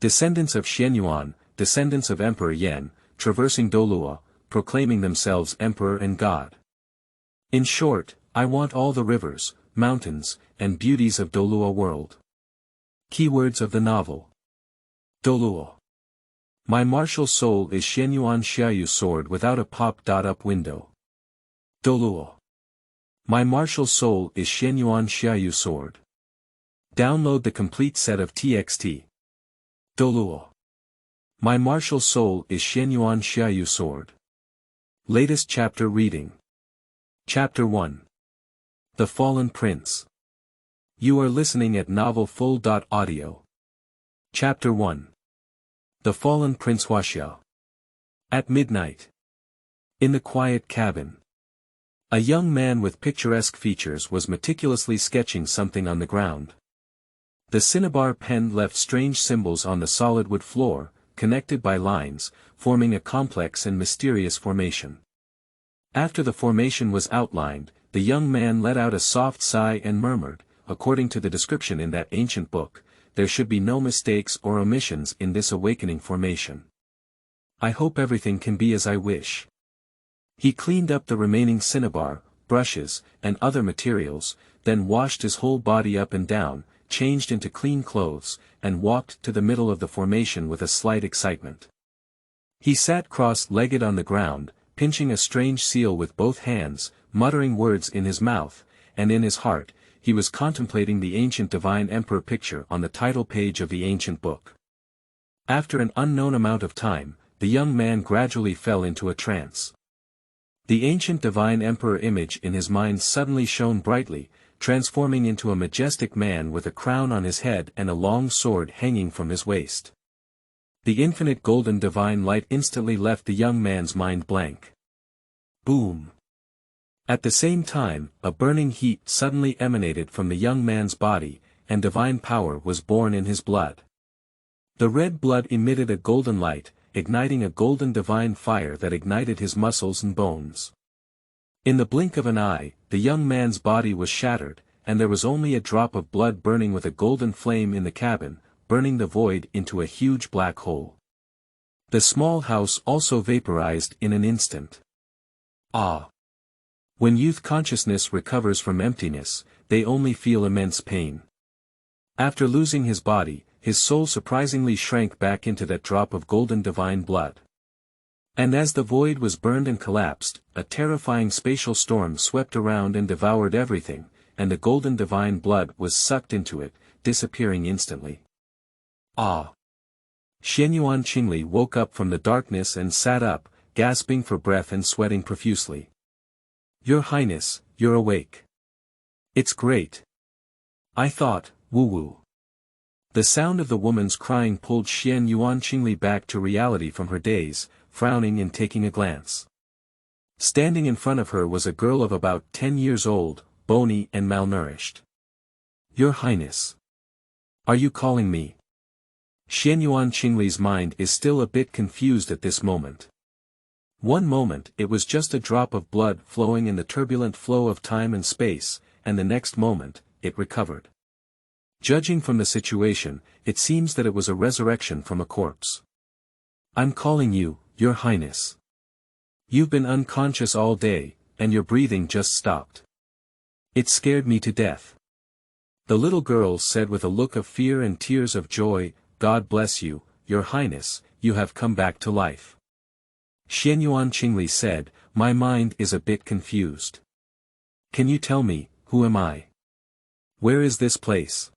Descendants of Xuanyuan, descendants of Emperor Yuan, traversing Douluo, proclaiming themselves emperor and god. In short, I want all the rivers, mountains, and beauties of Douluo World. Keywords of the novel. Douluo. My martial soul is Xuanyuan Xiayu sword without a pop-up window. Douluo. My martial soul is Xuanyuan Xiayu sword. Download the complete set of TXT. Douluo. My martial soul is Xuanyuan Xiayu sword. Latest chapter reading. Chapter 1. The Fallen Prince. You are listening at novelfull.audio. Chapter 1. The Fallen Prince Huaxiao. At midnight. In the quiet cabin. A young man with picturesque features was meticulously sketching something on the ground. The cinnabar pen left strange symbols on the solid wood floor, connected by lines, forming a complex and mysterious formation. After the formation was outlined, the young man let out a soft sigh and murmured, according to the description in that ancient book, there should be no mistakes or omissions in this awakening formation. I hope everything can be as I wish. He cleaned up the remaining cinnabar, brushes, and other materials, then washed his whole body up and down, changed into clean clothes, and walked to the middle of the formation with a slight excitement. He sat cross-legged on the ground, pinching a strange seal with both hands, muttering words in his mouth, and in his heart, he was contemplating the ancient divine emperor picture on the title page of the ancient book. After an unknown amount of time, the young man gradually fell into a trance. The ancient divine emperor image in his mind suddenly shone brightly, transforming into a majestic man with a crown on his head and a long sword hanging from his waist. The infinite golden divine light instantly left the young man's mind blank. Boom! At the same time, a burning heat suddenly emanated from the young man's body, and divine power was born in his blood. The red blood emitted a golden light, igniting a golden divine fire that ignited his muscles and bones. In the blink of an eye, the young man's body was shattered, and there was only a drop of blood burning with a golden flame in the cabin, burning the void into a huge black hole. The small house also vaporized in an instant. Ah! When youth consciousness recovers from emptiness, they only feel immense pain. After losing his body, his soul surprisingly shrank back into that drop of golden divine blood. And as the void was burned and collapsed, a terrifying spatial storm swept around and devoured everything, and the golden divine blood was sucked into it, disappearing instantly. Ah! Xuanyuan Qingli woke up from the darkness and sat up, gasping for breath and sweating profusely. Your Highness, you're awake. It's great. I thought, woo-woo. The sound of the woman's crying pulled Xuanyuan Qingli back to reality from her daze, frowning and taking a glance. Standing in front of her was a girl of about 10 years old, bony and malnourished. Your Highness. Are you calling me? Xuanyuan Qingli's mind is still a bit confused at this moment. One moment it was just a drop of blood flowing in the turbulent flow of time and space, and the next moment, it recovered. Judging from the situation, it seems that it was a resurrection from a corpse. I'm calling you, Your Highness. You've been unconscious all day, and your breathing just stopped. It scared me to death. The little girl said with a look of fear and tears of joy, God bless you, Your Highness, you have come back to life. Xuanyuan Qingli said, my mind is a bit confused. Can you tell me, who am I? Where is this place?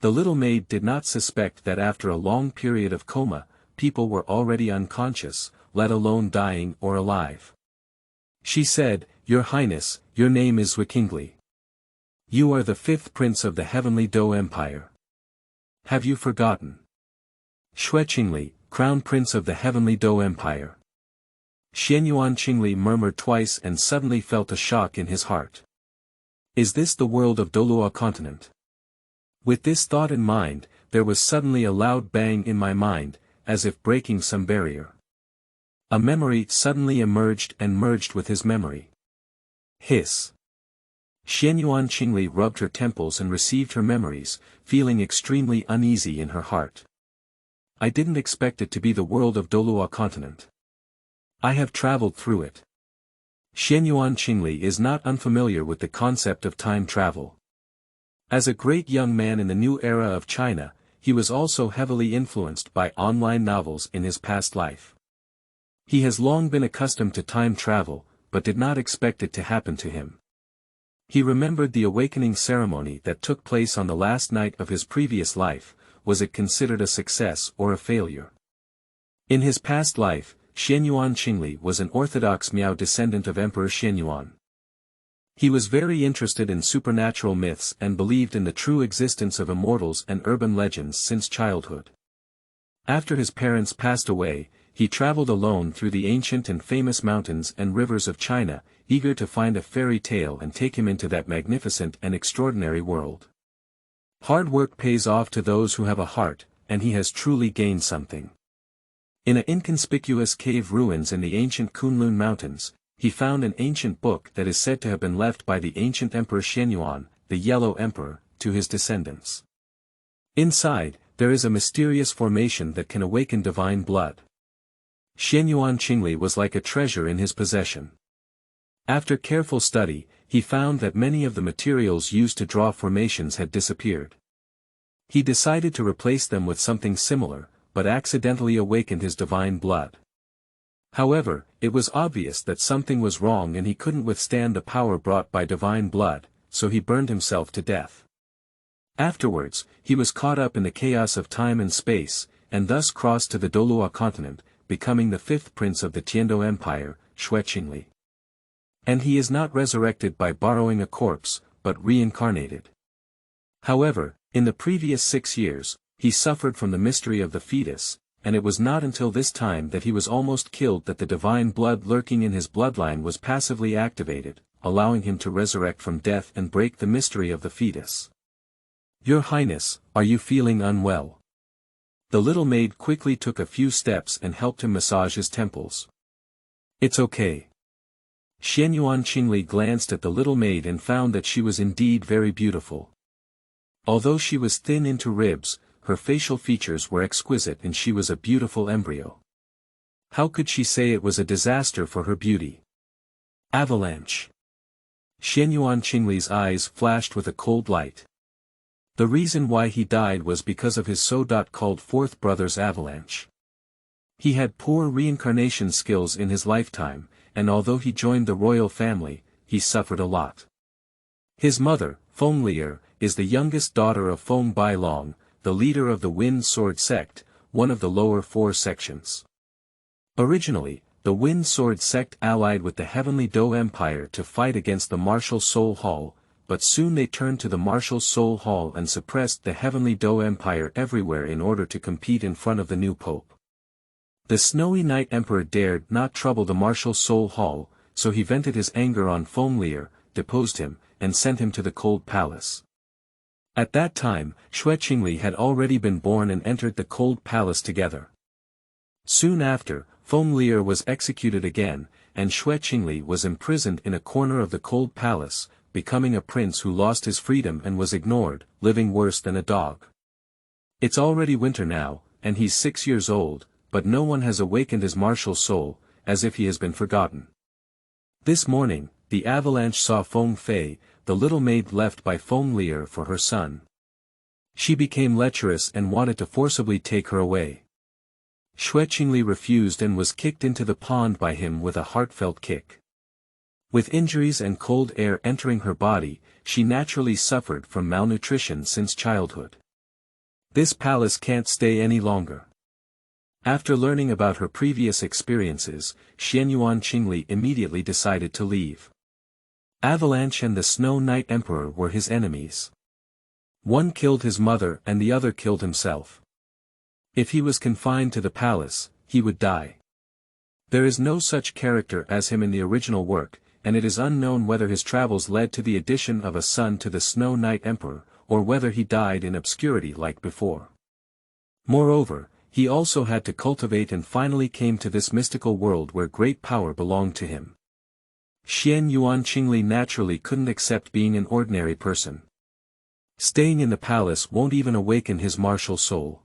The little maid did not suspect that after a long period of coma, people were already unconscious, let alone dying or alive. She said, Your Highness, your name is Xuanyuan. You are the 5th prince of the heavenly Dou Empire. Have you forgotten? Xuanyuan, crown prince of the heavenly Dou Empire. Xuanyuan Qingli murmured twice and suddenly felt a shock in his heart. Is this the world of Douluo continent? With this thought in mind, there was suddenly a loud bang in my mind, as if breaking some barrier. A memory suddenly emerged and merged with his memory. Hiss. Xuanyuan Qingli rubbed her temples and received her memories, feeling extremely uneasy in her heart. I didn't expect it to be the world of Douluo continent. I have traveled through it. Xuanyuan Qingli is not unfamiliar with the concept of time travel. As a great young man in the new era of China, he was also heavily influenced by online novels in his past life. He has long been accustomed to time travel, but did not expect it to happen to him. He remembered the awakening ceremony that took place on the last night of his previous life. Was it considered a success or a failure? In his past life, Xuanyuan Qingli was an orthodox Miao descendant of Emperor Xuanyuan. He was very interested in supernatural myths and believed in the true existence of immortals and urban legends since childhood. After his parents passed away, he traveled alone through the ancient and famous mountains and rivers of China, eager to find a fairy tale and take him into that magnificent and extraordinary world. Hard work pays off to those who have a heart, and he has truly gained something. In an inconspicuous cave ruins in the ancient Kunlun Mountains, he found an ancient book that is said to have been left by the ancient Emperor Xuanyuan, the Yellow Emperor, to his descendants. Inside, there is a mysterious formation that can awaken divine blood. Xuanyuan Qingli was like a treasure in his possession. After careful study, he found that many of the materials used to draw formations had disappeared. He decided to replace them with something similar, but accidentally awakened his divine blood. However, it was obvious that something was wrong and he couldn't withstand the power brought by divine blood, so he burned himself to death. Afterwards, he was caught up in the chaos of time and space, and thus crossed to the Douluo continent, becoming the fifth prince of the Tiando Empire, Xue Qingli. And he is not resurrected by borrowing a corpse, but reincarnated. However, in the previous 6 years, he suffered from the mystery of the fetus, and it was not until this time that he was almost killed that the divine blood lurking in his bloodline was passively activated, allowing him to resurrect from death and break the mystery of the fetus. Your Highness, are you feeling unwell? The little maid quickly took a few steps and helped him massage his temples. It's okay. Xuanyuan Qingli glanced at the little maid and found that she was indeed very beautiful. Although she was thin into ribs, her facial features were exquisite and she was a beautiful embryo. How could she say it was a disaster for her beauty? Avalanche. Xuanyuan Qingli's eyes flashed with a cold light. The reason why he died was because of his so-called fourth brother's avalanche. He had poor reincarnation skills in his lifetime, and although he joined the royal family, he suffered a lot. His mother, Feng Lier, is the youngest daughter of Feng Bailong, the leader of the Wind Sword sect, one of the lower 4 sections. Originally, the Wind Sword sect allied with the Heavenly Dou Empire to fight against the Martial Soul Hall, but soon they turned to the Martial Soul Hall and suppressed the Heavenly Dou Empire everywhere in order to compete in front of the new pope. The Snowy Night Emperor dared not trouble the Martial Soul Hall, so he vented his anger on Feng Lier, deposed him, and sent him to the Cold Palace. At that time, Xue Qingli had already been born and entered the Cold Palace together. Soon after, Feng Lier was executed again, and Xue Qingli was imprisoned in a corner of the Cold Palace, becoming a prince who lost his freedom and was ignored, living worse than a dog. It's already winter now, and he's 6 years old, but no one has awakened his martial soul, as if he has been forgotten. This morning, the Avalanche saw Feng Fei, the little maid left by Feng Lier for her son. She became lecherous and wanted to forcibly take her away. Xue Qingli refused and was kicked into the pond by him with a heartfelt kick. With injuries and cold air entering her body, she naturally suffered from malnutrition since childhood. This palace can't stay any longer. After learning about her previous experiences, Xuanyuan Qingli immediately decided to leave. Avalanche and the Snow Night Emperor were his enemies. One killed his mother and the other killed himself. If he was confined to the palace, he would die. There is no such character as him in the original work, and it is unknown whether his travels led to the addition of a son to the Snow Night Emperor, or whether he died in obscurity like before. Moreover, he also had to cultivate and finally came to this mystical world where great power belonged to him. Xuanyuan Qingli naturally couldn't accept being an ordinary person. Staying in the palace won't even awaken his martial soul.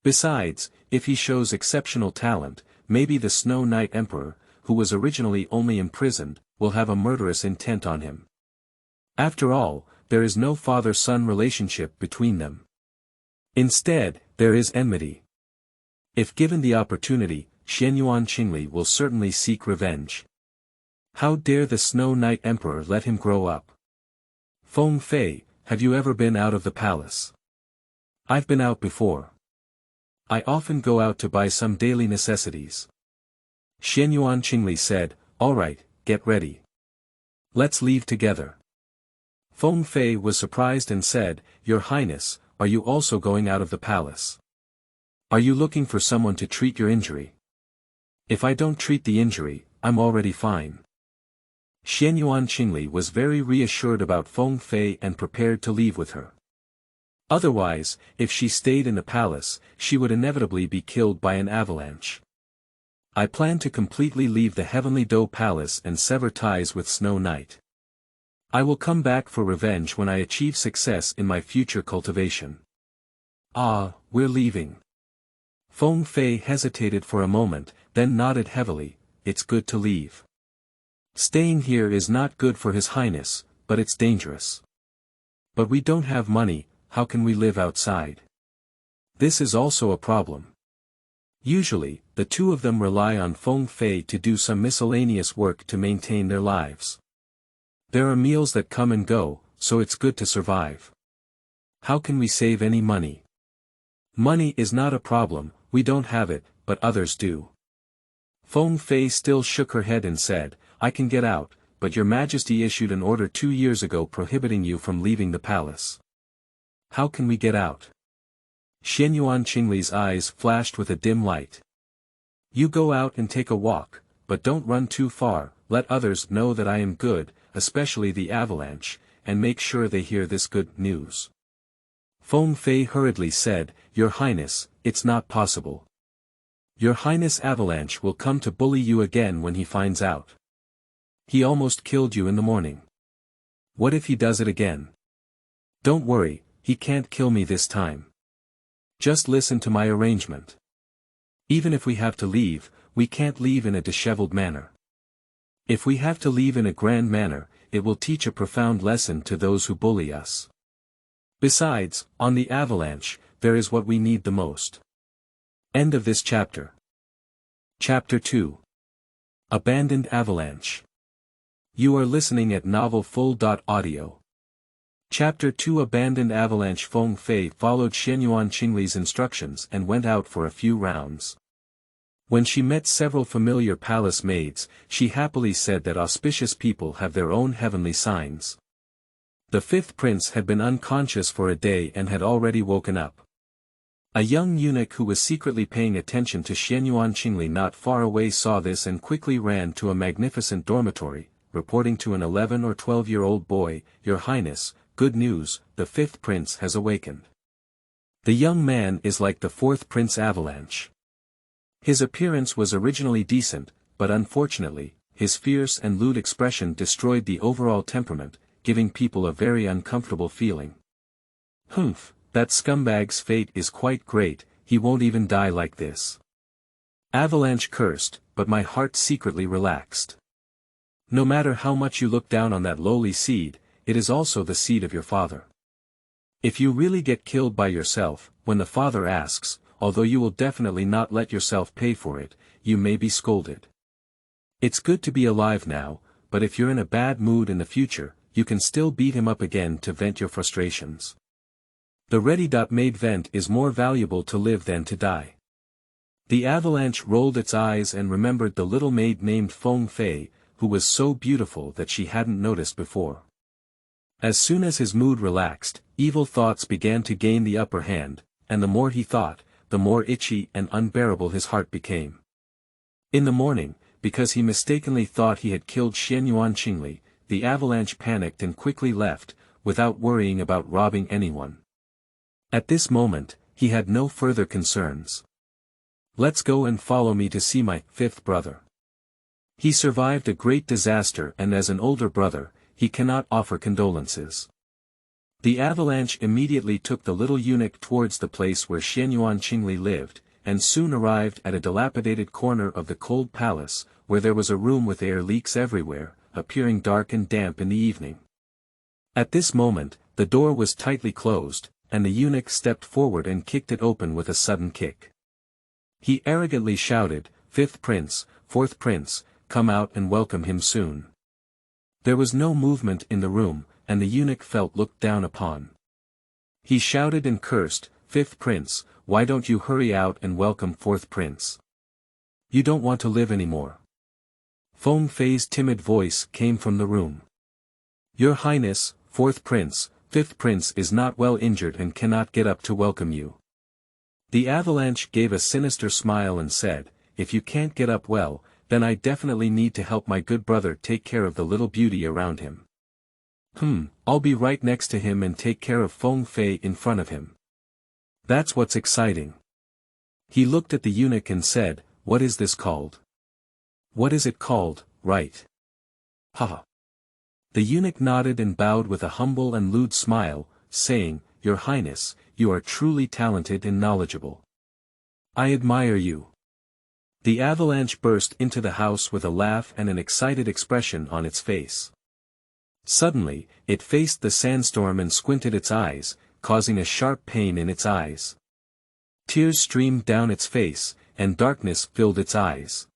Besides, if he shows exceptional talent, maybe the Snow Knight Emperor, who was originally only imprisoned, will have a murderous intent on him. After all, there is no father-son relationship between them. Instead, there is enmity. If given the opportunity, Xuanyuan Xiayu will certainly seek revenge. How dare the Snow Knight Emperor let him grow up? Feng Fei, have you ever been out of the palace? I've been out before. I often go out to buy some daily necessities. Xuanyuan Xiayu said, "All right, get ready. Let's leave together." Feng Fei was surprised and said, "Your Highness, are you also going out of the palace? Are you looking for someone to treat your injury?" "If I don't treat the injury, I'm already fine." Xuanyuan Xiayu was very reassured about Feng Fei and prepared to leave with her. Otherwise, if she stayed in the palace, she would inevitably be killed by an avalanche. "I plan to completely leave the Heavenly Dough Palace and sever ties with Snow Knight. I will come back for revenge when I achieve success in my future cultivation." "Ah, we're leaving." Feng Fei hesitated for a moment, then nodded heavily. "It's good to leave. Staying here is not good for His Highness, but it's dangerous. But we don't have money, how can we live outside? This is also a problem." Usually, the two of them rely on Feng Fei to do some miscellaneous work to maintain their lives. There are meals that come and go, so it's good to survive. How can we save any money? Money is not a problem, we don't have it, but others do. Feng Fei still shook her head and said, "I can get out, but your Majesty issued an order 2 years ago prohibiting you from leaving the palace." "How can we get out?" Xuanyuan Xiyu's eyes flashed with a dim light. "You go out and take a walk, but don't run too far, let others know that I am good, especially the Avalanche, and make sure they hear this good news." Feng Fei hurriedly said, "Your Highness, it's not possible. Your Highness Avalanche will come to bully you again when he finds out. He almost killed you in the morning. What if he does it again?" "Don't worry, he can't kill me this time. Just listen to my arrangement. Even if we have to leave, we can't leave in a disheveled manner. If we have to leave in a grand manner, it will teach a profound lesson to those who bully us. Besides, on the Avalanche, there is what we need the most." End of this chapter. Chapter 2. Abandoned Avalanche. You are listening at novelfull.audio. Chapter 2. Abandoned Avalanche. Feng Fei followed Xuanyuan Xiyu's instructions and went out for a few rounds. When she met several familiar palace maids, she happily said that auspicious people have their own heavenly signs. The fifth prince had been unconscious for a day and had already woken up. A young eunuch who was secretly paying attention to Xuanyuan Xiyu not far away saw this and quickly ran to a magnificent dormitory, reporting to an 11 or 12-year-old boy, "Your Highness, good news, the fifth prince has awakened. The young man is like the fourth prince Avalanche. His appearance was originally decent, but unfortunately, his fierce and lewd expression destroyed the overall temperament, giving people a very uncomfortable feeling. Humph, that scumbag's fate is quite great, he won't even die like this." Avalanche cursed, but my heart secretly relaxed. No matter how much you look down on that lowly seed, it is also the seed of your father. If you really get killed by yourself, when the father asks, although you will definitely not let yourself pay for it, you may be scolded. It's good to be alive now, but if you're in a bad mood in the future, you can still beat him up again to vent your frustrations. The ready-made vent is more valuable to live than to die. The Avalanche rolled its eyes and remembered the little maid named Feng Fei, who was so beautiful that she hadn't noticed before. As soon as his mood relaxed, evil thoughts began to gain the upper hand, and the more he thought, the more itchy and unbearable his heart became. In the morning, because he mistakenly thought he had killed Xuanyuan Xiyu, the Avalanche panicked and quickly left, without worrying about robbing anyone. At this moment, he had no further concerns. "Let's go and follow me to see my fifth brother. He survived a great disaster and as an older brother, he cannot offer condolences." The Avalanche immediately took the little eunuch towards the place where Xuanyuan Xiayu lived, and soon arrived at a dilapidated corner of the cold palace, where there was a room with air leaks everywhere, appearing dark and damp in the evening. At this moment, the door was tightly closed, and the eunuch stepped forward and kicked it open with a sudden kick. He arrogantly shouted, "Fifth prince, fourth prince, come out and welcome him soon." There was no movement in the room, and the eunuch felt looked down upon. He shouted and cursed, "Fifth prince, why don't you hurry out and welcome fourth prince? You don't want to live anymore." Feng Fei's timid voice came from the room. "Your Highness, fourth prince, fifth prince is not well injured and cannot get up to welcome you." The Avalanche gave a sinister smile and said, "If you can't get up well, then I definitely need to help my good brother take care of the little beauty around him. I'll be right next to him and take care of Feng Fei in front of him. That's what's exciting." He looked at the eunuch and said, "What is this called?" "What is it called, right?" "Ha." The eunuch nodded and bowed with a humble and lewd smile, saying, "Your Highness, you are truly talented and knowledgeable. I admire you." The Avalanche burst into the house with a laugh and an excited expression on its face. Suddenly, it faced the sandstorm and squinted its eyes, causing a sharp pain in its eyes. Tears streamed down its face, and darkness filled its eyes.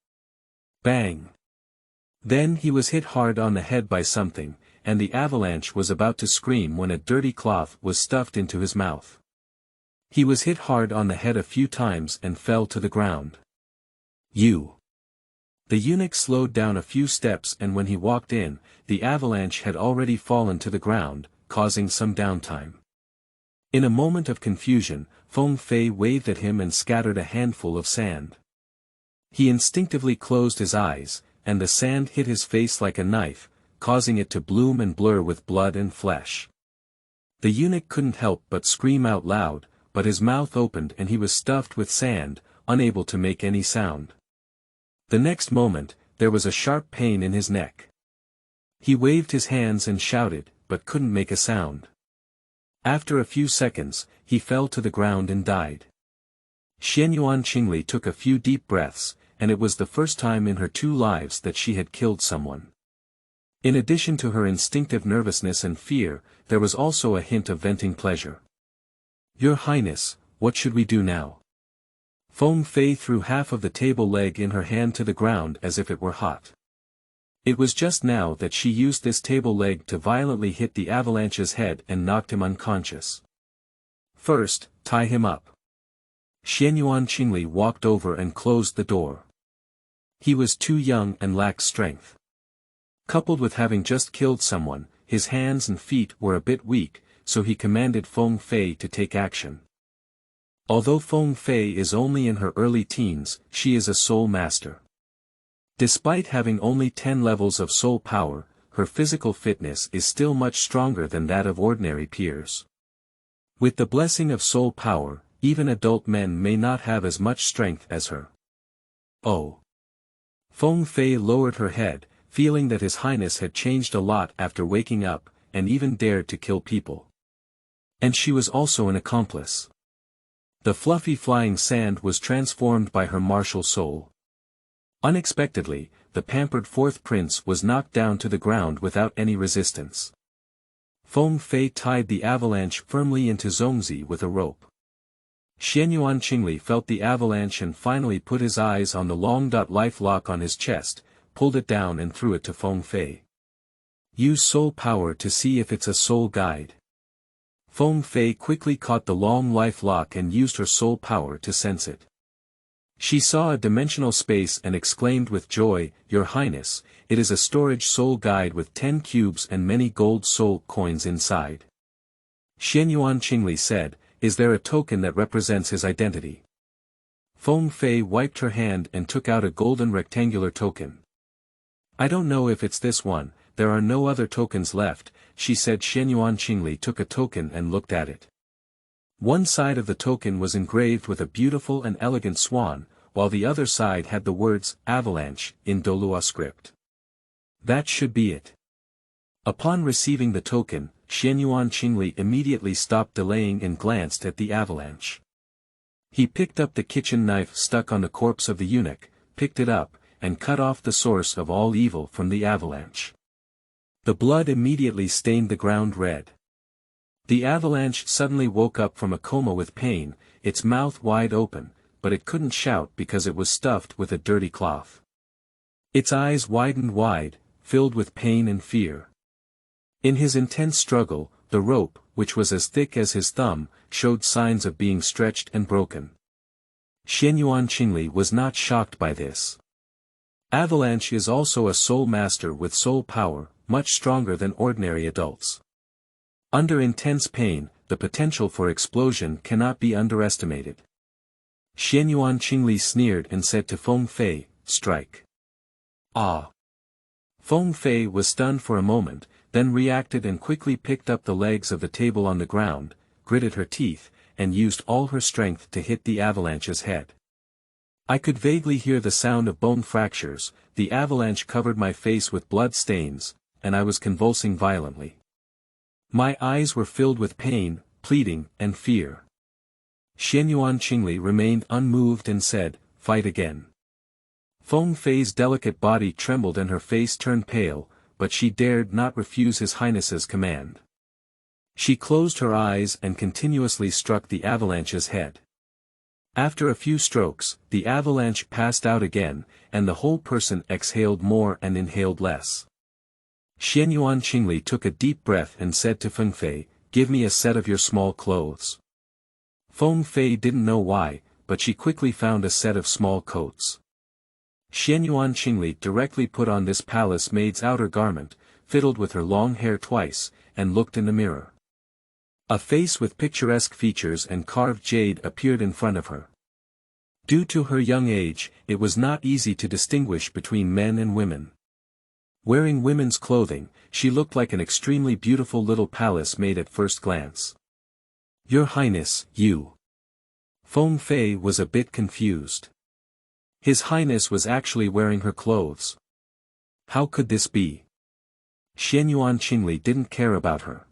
Bang! Then he was hit hard on the head by something, and the Avalanche was about to scream when a dirty cloth was stuffed into his mouth. He was hit hard on the head a few times and fell to the ground. "You!" The eunuch slowed down a few steps, and when he walked in, the Avalanche had already fallen to the ground, causing some downtime. In a moment of confusion, Feng Fei waved at him and scattered a handful of sand. He instinctively closed his eyes, and the sand hit his face like a knife, causing it to bloom and blur with blood and flesh. The eunuch couldn't help but scream out loud, but his mouth opened and he was stuffed with sand, unable to make any sound. The next moment, there was a sharp pain in his neck. He waved his hands and shouted, but couldn't make a sound. After a few seconds, he fell to the ground and died. Xuanyuan Xiayu took a few deep breaths, and it was the first time in her 2 lives that she had killed someone. In addition to her instinctive nervousness and fear, there was also a hint of venting pleasure. "Your Highness, what should we do now?" Feng Fei threw half of the table leg in her hand to the ground as if it were hot. It was just now that she used this table leg to violently hit the Avalanche's head and knocked him unconscious. "First, tie him up." Xuanyuan Xiayu walked over and closed the door. He was too young and lacked strength. Coupled with having just killed someone, his hands and feet were a bit weak, so he commanded Feng Fei to take action. Although Feng Fei is only in her early teens, she is a soul master. Despite having only 10 levels of soul power, her physical fitness is still much stronger than that of ordinary peers. With the blessing of soul power, even adult men may not have as much strength as her. "Oh." Feng Fei lowered her head, feeling that His Highness had changed a lot after waking up, and even dared to kill people. And she was also an accomplice. The fluffy flying sand was transformed by her martial soul. Unexpectedly, the pampered fourth prince was knocked down to the ground without any resistance. Feng Fei tied the Avalanche firmly into Zongzi with a rope. Xuanyuan Xiayu felt the Avalanche and finally put his eyes on the long life lock on his chest, pulled it down and threw it to Feng Fei. "Use soul power to see if it's a soul guide." Feng Fei quickly caught the long life lock and used her soul power to sense it. She saw a dimensional space and exclaimed with joy, "Your Highness, it is a storage soul guide with 10 cubes and many gold soul coins inside." Xuanyuan Xiayu said, "Is there a token that represents his identity?" Feng Fei wiped her hand and took out a golden rectangular token. "I don't know if it's this one, there are no other tokens left," she said. Xuanyuan Xiayu took a token and looked at it. One side of the token was engraved with a beautiful and elegant swan, while the other side had the words, "Avalanche," in Douluo script. "That should be it." Upon receiving the token, Xuanyuan Xiayu immediately stopped delaying and glanced at the avalanche. He picked up the kitchen knife stuck on the corpse of the eunuch, picked it up, and cut off the source of all evil from the avalanche. The blood immediately stained the ground red. The avalanche suddenly woke up from a coma with pain, its mouth wide open, but it couldn't shout because it was stuffed with a dirty cloth. Its eyes widened wide, filled with pain and fear. In his intense struggle, the rope, which was as thick as his thumb, showed signs of being stretched and broken. Xuanyuan Xiayu was not shocked by this. Avalanche is also a soul master with soul power, much stronger than ordinary adults. Under intense pain, the potential for explosion cannot be underestimated. Xuanyuan Xiayu sneered and said to Feng Fei, "Strike." Ah! Feng Fei was stunned for a moment, then reacted and quickly picked up the legs of the table on the ground, gritted her teeth, and used all her strength to hit the avalanche's head. I could vaguely hear the sound of bone fractures, the avalanche covered my face with blood stains, and I was convulsing violently. My eyes were filled with pain, pleading, and fear. Xuanyuan Xiayu remained unmoved and said, "Fight again." Feng Fei's delicate body trembled and her face turned pale, but she dared not refuse His Highness's command. She closed her eyes and continuously struck the avalanche's head. After a few strokes, the avalanche passed out again, and the whole person exhaled more and inhaled less. Xuanyuan Xiayu took a deep breath and said to Feng Fei, "Give me a set of your small clothes." Feng Fei didn't know why, but she quickly found a set of small coats. Xuanyuan Xiayu directly put on this palace maid's outer garment, fiddled with her long hair twice, and looked in the mirror. A face with picturesque features and carved jade appeared in front of her. Due to her young age, it was not easy to distinguish between men and women. Wearing women's clothing, she looked like an extremely beautiful little palace maid at first glance. "Your Highness, you." Feng Fei was a bit confused. His Highness was actually wearing her clothes. How could this be? Xuanyuan Xiayu didn't care about her.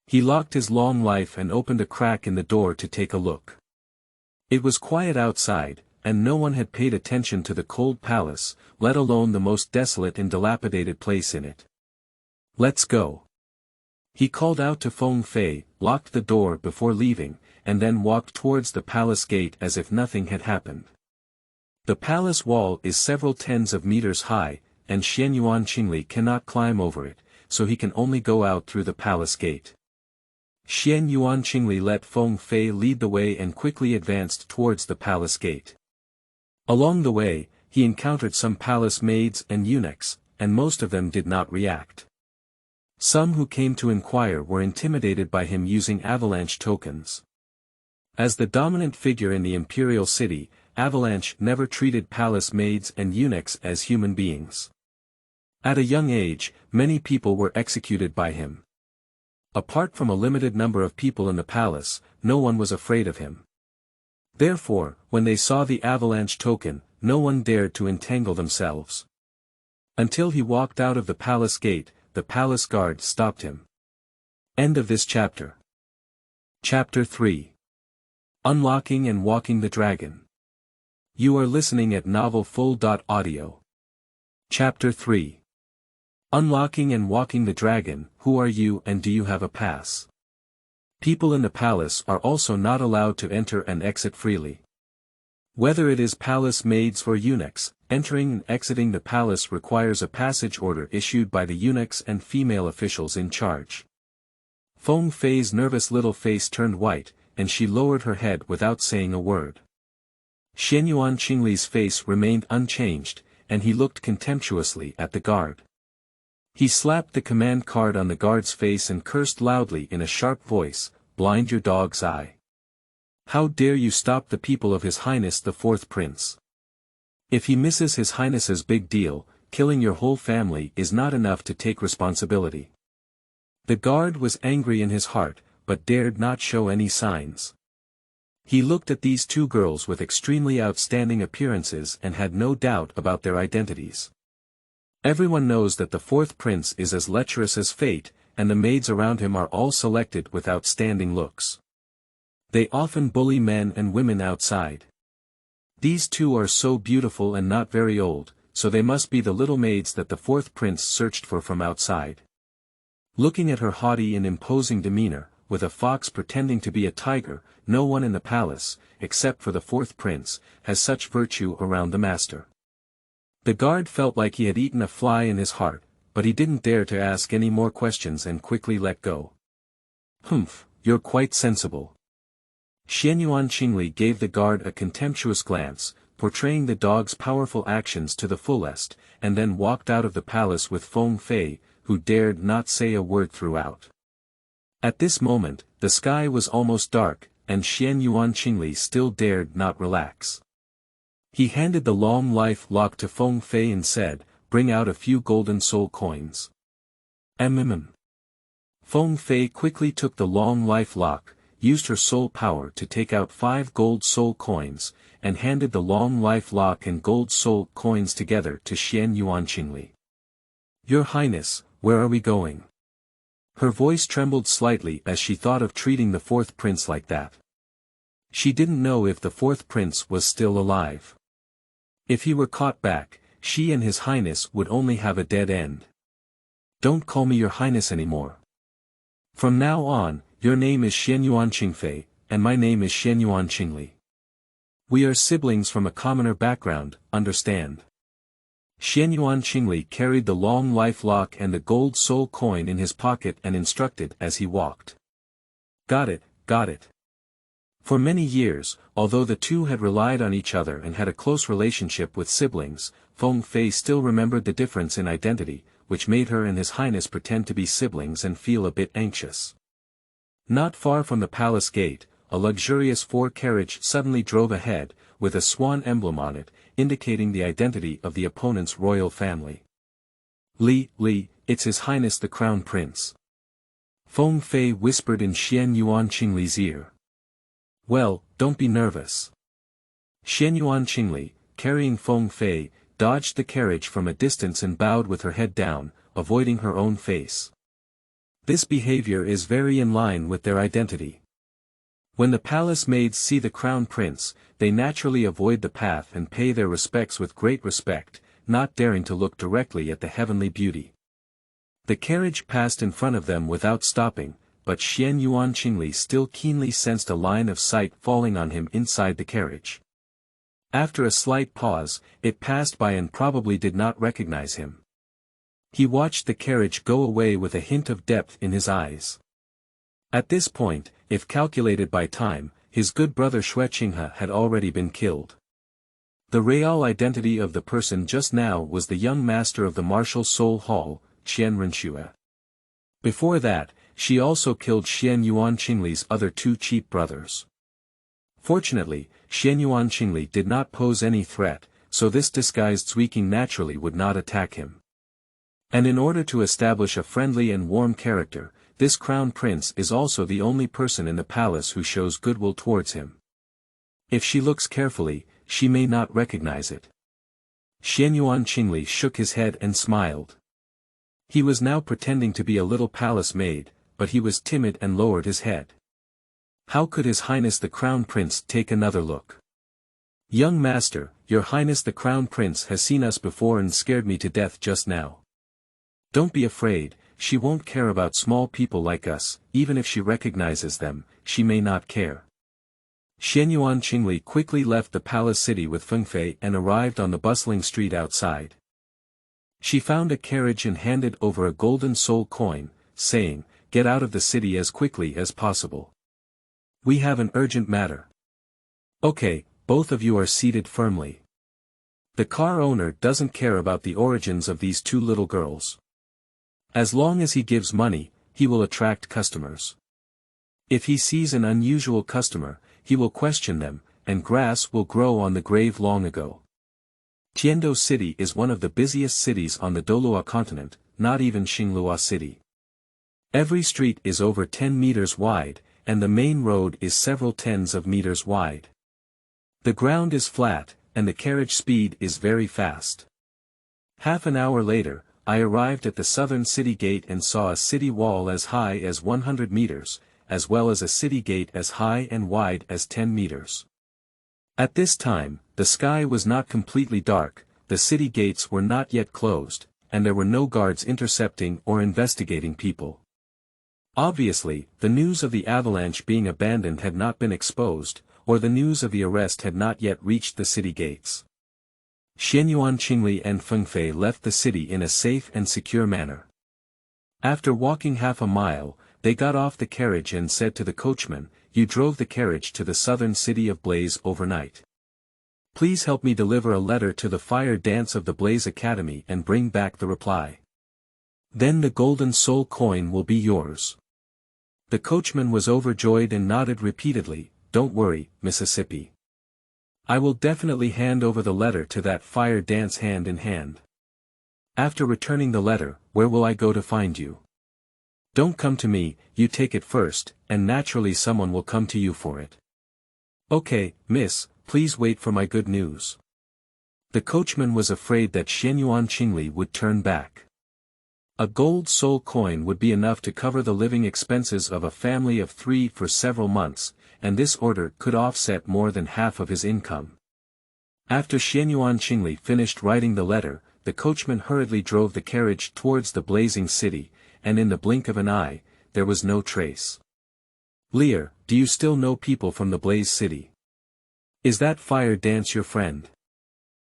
He locked his long life and opened a crack in the door to take a look. It was quiet outside, and no one had paid attention to the cold palace, let alone the most desolate and dilapidated place in it. "Let's go." He called out to Feng Fei, locked the door before leaving, and then walked towards the palace gate as if nothing had happened. The palace wall is several tens of meters high, and Xuanyuan Xiayu cannot climb over it, so he can only go out through the palace gate. Xuanyuan Xiayu let Feng Fei lead the way and quickly advanced towards the palace gate. Along the way, he encountered some palace maids and eunuchs, and most of them did not react. Some who came to inquire were intimidated by him using avalanche tokens. As the dominant figure in the imperial city, Avalanche never treated palace maids and eunuchs as human beings. At a young age, many people were executed by him. Apart from a limited number of people in the palace, no one was afraid of him. Therefore, when they saw the avalanche token, no one dared to entangle themselves. Until he walked out of the palace gate, the palace guard stopped him. End of this chapter. Chapter 3. Unlocking and Walking the Dragon. You are listening at novelfull.audio. Chapter 3. Unlocking and Walking the Dragon. Who are you and do you have a pass? People in the palace are also not allowed to enter and exit freely. Whether it is palace maids or eunuchs, entering and exiting the palace requires a passage order issued by the eunuchs and female officials in charge. Feng Fei's nervous little face turned white, and she lowered her head without saying a word. Xuanyuan Xingli's face remained unchanged, and he looked contemptuously at the guard. He slapped the command card on the guard's face and cursed loudly in a sharp voice, "Blind your dog's eye. How dare you stop the people of His Highness the Fourth Prince? If he misses His Highness's big deal, killing your whole family is not enough to take responsibility." The guard was angry in his heart, but dared not show any signs. He looked at these two girls with extremely outstanding appearances and had no doubt about their identities. Everyone knows that the fourth prince is as lecherous as fate, and the maids around him are all selected with outstanding looks. They often bully men and women outside. These two are so beautiful and not very old, so they must be the little maids that the fourth prince searched for from outside. Looking at her haughty and imposing demeanor, with a fox pretending to be a tiger, no one in the palace, except for the fourth prince, has such virtue around the master. The guard felt like he had eaten a fly in his heart, but he didn't dare to ask any more questions and quickly let go. Humph, you're quite sensible. Xuanyuan Xiayu gave the guard a contemptuous glance, portraying the dog's powerful actions to the fullest, and then walked out of the palace with Feng Fei, who dared not say a word throughout. At this moment, the sky was almost dark, and Xuanyuan Xiayu still dared not relax. He handed the long life lock to Feng Fei and said, "Bring out a few golden soul coins." Feng Fei quickly took the long life lock, used her soul power to take out 5 gold soul coins, and handed the long life lock and gold soul coins together to Xuanyuan Xiayu. "Your Highness, where are we going?" Her voice trembled slightly as she thought of treating the fourth prince like that. She didn't know if the fourth prince was still alive. If he were caught back, she and his highness would only have a dead end. "Don't call me your highness anymore. From now on, your name is Xuanyuan Xiayu, and my name is Xuanyuan Xiayu. We are siblings from a commoner background, understand?" Xuanyuan Xiayu carried the long life lock and the gold soul coin in his pocket and instructed as he walked. Got it, got it. For many years, although the two had relied on each other and had a close relationship with siblings, Feng Fei still remembered the difference in identity, which made her and his highness pretend to be siblings and feel a bit anxious. Not far from the palace gate, a luxurious 4-carriage suddenly drove ahead, with a swan emblem on it, indicating the identity of the opponent's royal family. Li, it's His Highness the Crown Prince. Feng Fei whispered in Xuanyuan Xiyu's ear. Well, don't be nervous. Xuanyuan Xiyu, carrying Feng Fei, dodged the carriage from a distance and bowed with her head down, avoiding her own face. This behavior is very in line with their identity. When the palace maids see the crown prince, they naturally avoid the path and pay their respects with great respect, not daring to look directly at the heavenly beauty. The carriage passed in front of them without stopping, but Xuanyuan Xiyu still keenly sensed a line of sight falling on him inside the carriage. After a slight pause, it passed by and probably did not recognize him. He watched the carriage go away with a hint of depth in his eyes. At this point, if calculated by time, his good brother Xuanyuan had already been killed. The real identity of the person just now was the young master of the martial soul hall, Xuanyuan Xiayu. Before that, she also killed Xuanyuan Xiyu's other 2 cheap brothers. Fortunately, Xuanyuan Xiyu did not pose any threat, so this disguised Xuanyuan naturally would not attack him. And in order to establish a friendly and warm character, this crown prince is also the only person in the palace who shows goodwill towards him. If she looks carefully, she may not recognize it. Xuanyuan Xiyu shook his head and smiled. He was now pretending to be a little palace maid, but he was timid and lowered his head. How could His Highness the Crown Prince take another look? Young master, Your Highness the Crown Prince has seen us before and scared me to death just now. Don't be afraid, she won't care about small people like us, even if she recognizes them, she may not care. Xuanyuan Xiyu quickly left the palace city with Feng Fei and arrived on the bustling street outside. She found a carriage and handed over a golden soul coin, saying, "Get out of the city as quickly as possible. We have an urgent matter." Okay, both of you are seated firmly. The car owner doesn't care about the origins of these 2 little girls. As long as he gives money, he will attract customers. If he sees an unusual customer, he will question them, and grass will grow on the grave long ago. Tiando City is one of the busiest cities on the Douluo continent, not even Xinglua City. Every street is over 10 meters wide, and the main road is several tens of meters wide. The ground is flat, and the carriage speed is very fast. Half an hour later, I arrived at the southern city gate and saw a city wall as high as 100 meters, as well as a city gate as high and wide as 10 meters. At this time, the sky was not completely dark, the city gates were not yet closed, and there were no guards intercepting or investigating people. Obviously, the news of the avalanche being abandoned had not been exposed, or the news of the arrest had not yet reached the city gates. Xuanyuan Xiayu and Fengfei left the city in a safe and secure manner. After walking half a mile, they got off the carriage and said to the coachman, "You drove the carriage to the southern city of Blaze overnight. Please help me deliver a letter to the fire dance of the Blaze Academy and bring back the reply. Then the golden soul coin will be yours." The coachman was overjoyed and nodded repeatedly, "Don't worry, Mississippi. I will definitely hand over the letter to that fire dance hand in hand. After returning the letter, where will I go to find you? Don't come to me, you take it first, and naturally someone will come to you for it. Okay, miss, please wait for my good news." The coachman was afraid that Xuanyuan Xiayu would turn back. A gold soul coin would be enough to cover the living expenses of a family of 3 for several months, and this order could offset more than half of his income. After Xuanyuan Xiayu finished writing the letter, the coachman hurriedly drove the carriage towards the blazing city, and in the blink of an eye, there was no trace. "Lear, do you still know people from the Blaze City? Is that fire dance your friend?"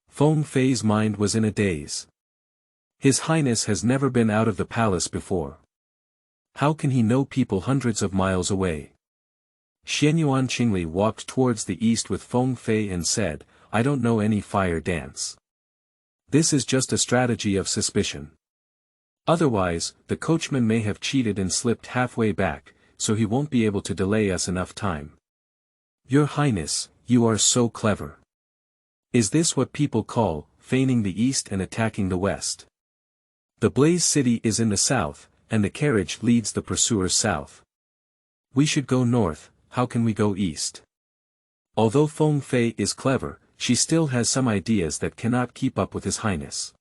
Feng Fei's mind was in a daze. His Highness has never been out of the palace before. How can he know people hundreds of miles away? Xuanyuan Xiayu walked towards the east with Feng Fei and said, "I don't know any fire dance. This is just a strategy of suspicion. Otherwise, the coachman may have cheated and slipped halfway back, so he won't be able to delay us enough time." "Your Highness, you are so clever. Is this what people call, feigning the east and attacking the west? The Blaze City is in the south, and the carriage leads the pursuers south. We should go north, how can we go east?" Although Feng Fei is clever, she still has some ideas that cannot keep up with His Highness.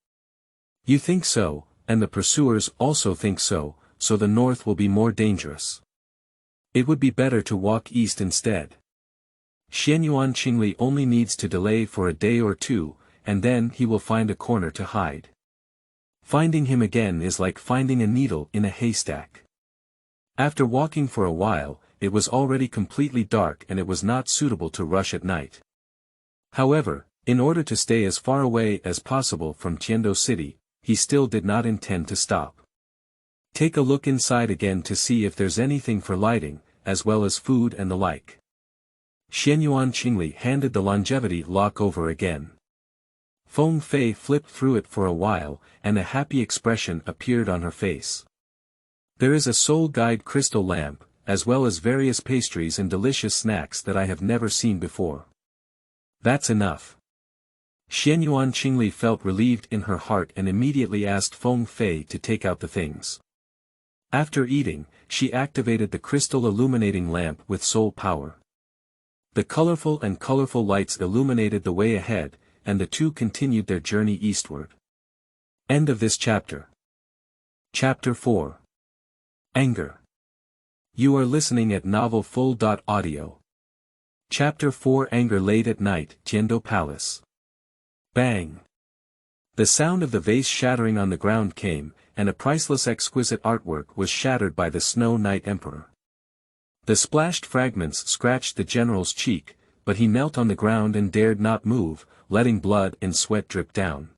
"You think so, and the pursuers also think so, so the north will be more dangerous. It would be better to walk east instead. Xuanyuan Xiayu only needs to delay for a day or two, and then he will find a corner to hide. Finding him again is like finding a needle in a haystack." After walking for a while, it was already completely dark and it was not suitable to rush at night. However, in order to stay as far away as possible from Tiando City, he still did not intend to stop. "Take a look inside again to see if there's anything for lighting, as well as food and the like." Xuanyuan Xiayu handed the longevity lock over again. Feng Fei flipped through it for a while, and a happy expression appeared on her face. "There is a soul guide crystal lamp, as well as various pastries and delicious snacks that I have never seen before. That's enough." Xuanyuan Xiayu felt relieved in her heart and immediately asked Feng Fei to take out the things. After eating, she activated the crystal illuminating lamp with soul power. The colorful lights illuminated the way ahead, and the two continued their journey eastward. End of this chapter. Chapter 4. Anger. You are listening at novelfull.audio. Chapter 4. Anger. Late at night, Tiando Palace. Bang! The sound of the vase shattering on the ground came, and a priceless exquisite artwork was shattered by the Snow Knight Emperor. The splashed fragments scratched the general's cheek, but he knelt on the ground and dared not move, letting blood and sweat drip down.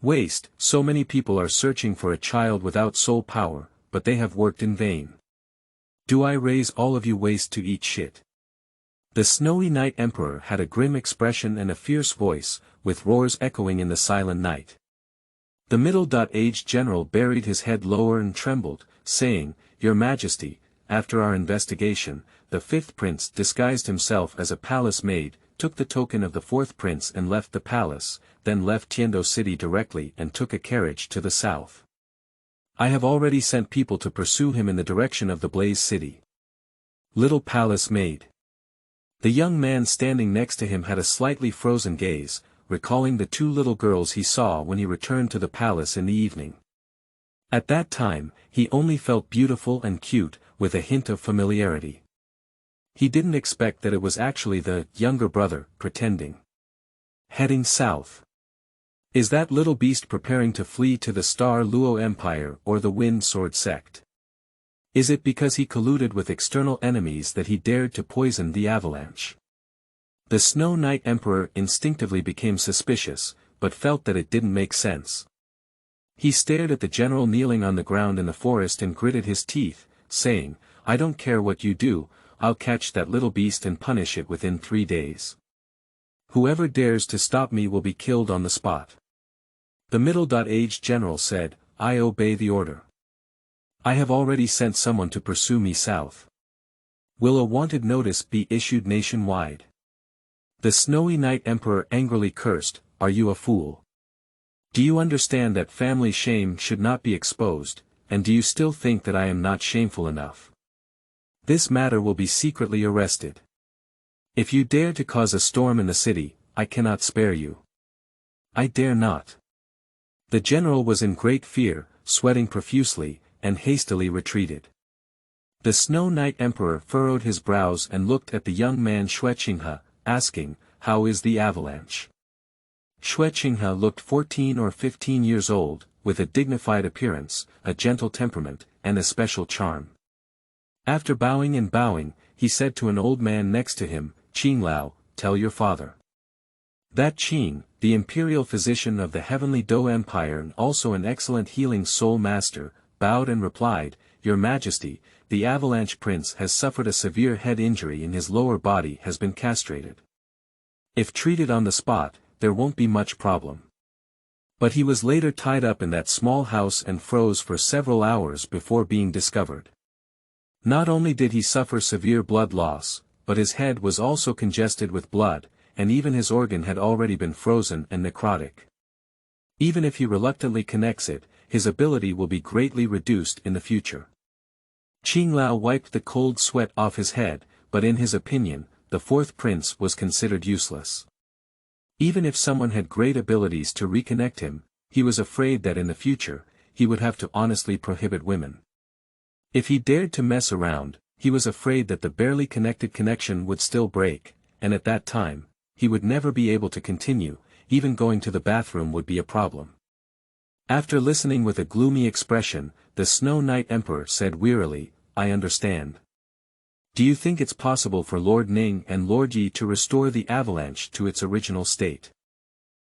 Waste. So many people are searching for a child without soul power, but they have worked in vain. Do I raise all of you waste to eat shit? The Snowy Night Emperor had a grim expression and a fierce voice, with roars echoing in the silent night. The middle-aged general buried his head lower and trembled, saying, "Your Majesty, after our investigation, the fifth prince disguised himself as a palace maid, took the token of the fourth prince and left the palace, then left Tiando City directly and took a carriage to the south. I have already sent people to pursue him in the direction of the Blaze City." Little palace maid. The young man standing next to him had a slightly frozen gaze, recalling the two little girls he saw when he returned to the palace in the evening. At that time, he only felt beautiful and cute, with a hint of familiarity. He didn't expect that it was actually the younger brother, pretending. Heading south. Is that little beast preparing to flee to the Star Luo Empire or the Wind Sword sect? Is it because he colluded with external enemies that he dared to poison the Avalanche? The Snow Knight Emperor instinctively became suspicious, but felt that it didn't make sense. He stared at the general kneeling on the ground in the forest and gritted his teeth, saying, "I don't care what you do, I'll catch that little beast and punish it within 3 days. Whoever dares to stop me will be killed on the spot." The middle-aged general said, "I obey the order. I have already sent someone to pursue me south. Will a wanted notice be issued nationwide?" The Snowy Knight Emperor angrily cursed, "Are you a fool? Do you understand that family shame should not be exposed, and do you still think that I am not shameful enough? This matter will be secretly arrested. If you dare to cause a storm in the city, I cannot spare you." "I dare not." The general was in great fear, sweating profusely, and hastily retreated. The Snow Knight Emperor furrowed his brows and looked at the young man Xuanyuan, asking, "How is the Avalanche?" Xuanyuan looked 14 or 15 years old, with a dignified appearance, a gentle temperament, and a special charm. After bowing and bowing, he said to an old man next to him, "Qinglao, tell your father." That Qing, the imperial physician of the heavenly Dou Empire and also an excellent healing soul master, bowed and replied, "Your Majesty, the Avalanche Prince has suffered a severe head injury and his lower body has been castrated. If treated on the spot, there won't be much problem." But he was later tied up in that small house and froze for several hours before being discovered. Not only did he suffer severe blood loss, but his head was also congested with blood, and even his organ had already been frozen and necrotic. Even if he reluctantly connects it, his ability will be greatly reduced in the future. Qinglao wiped the cold sweat off his head, but in his opinion, the fourth prince was considered useless. Even if someone had great abilities to reconnect him, he was afraid that in the future, he would have to honestly prohibit women. If he dared to mess around, he was afraid that the barely connected connection would still break, and at that time, he would never be able to continue, even going to the bathroom would be a problem. After listening with a gloomy expression, the Snow Knight Emperor said wearily, "I understand. Do you think it's possible for Lord Ning and Lord Yi to restore the Avalanche to its original state?"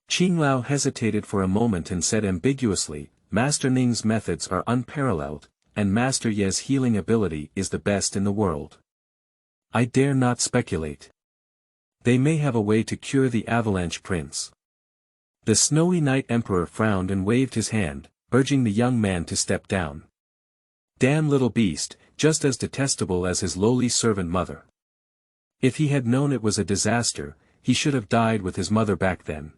Qinglao hesitated for a moment and said ambiguously, "Master Ning's methods are unparalleled, and Master Ye's healing ability is the best in the world. I dare not speculate. They may have a way to cure the Avalanche Prince." The Snowy Knight Emperor frowned and waved his hand, urging the young man to step down. Damn little beast, just as detestable as his lowly servant mother. If he had known it was a disaster, he should have died with his mother back then.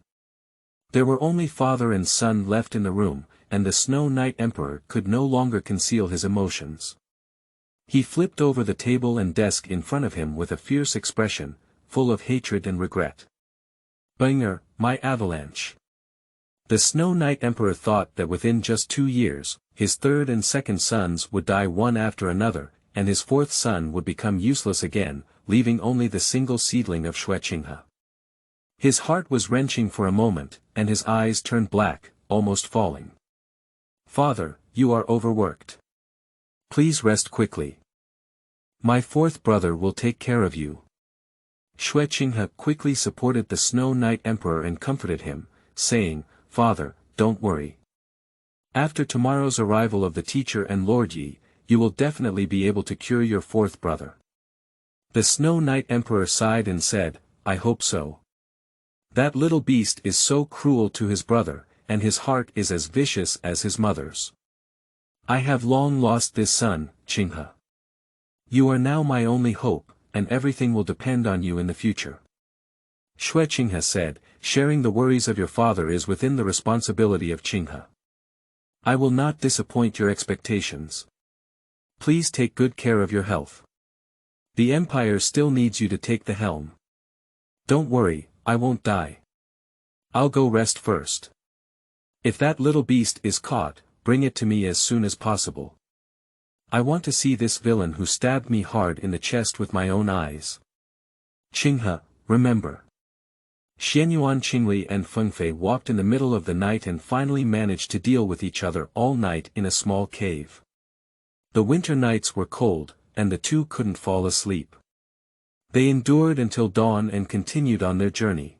There were only father and son left in the room, and the Snow Knight Emperor could no longer conceal his emotions. He flipped over the table and desk in front of him with a fierce expression, full of hatred and regret. "Banger, my Avalanche." The Snow Knight Emperor thought that within just 2 years, his third and second sons would die one after another, and his fourth son would become useless again, leaving only the single seedling of Xuanyuan. His heart was wrenching for a moment, and his eyes turned black, almost falling. "Father, you are overworked. Please rest quickly. My fourth brother will take care of you." Xuanyuan quickly supported the Snow Knight Emperor and comforted him, saying, "Father, don't worry. After tomorrow's arrival of the teacher and Lord Yi, you will definitely be able to cure your fourth brother." The Snow Knight Emperor sighed and said, "I hope so. That little beast is so cruel to his brother, and his heart is as vicious as his mother's. I have long lost this son, Qinghe. You are now my only hope, and everything will depend on you in the future." Xuanyuan said, "Sharing the worries of your father is within the responsibility of Qinghe. I will not disappoint your expectations. Please take good care of your health. The Empire still needs you to take the helm. Don't worry, I won't die. I'll go rest first. If that little beast is caught, bring it to me as soon as possible. I want to see this villain who stabbed me hard in the chest with my own eyes. Qinghe, remember. Xuanyuan Qingli and Fengfei walked in the middle of the night and finally managed to deal with each other all night in a small cave. The winter nights were cold, and the two couldn't fall asleep. They endured until dawn and continued on their journey.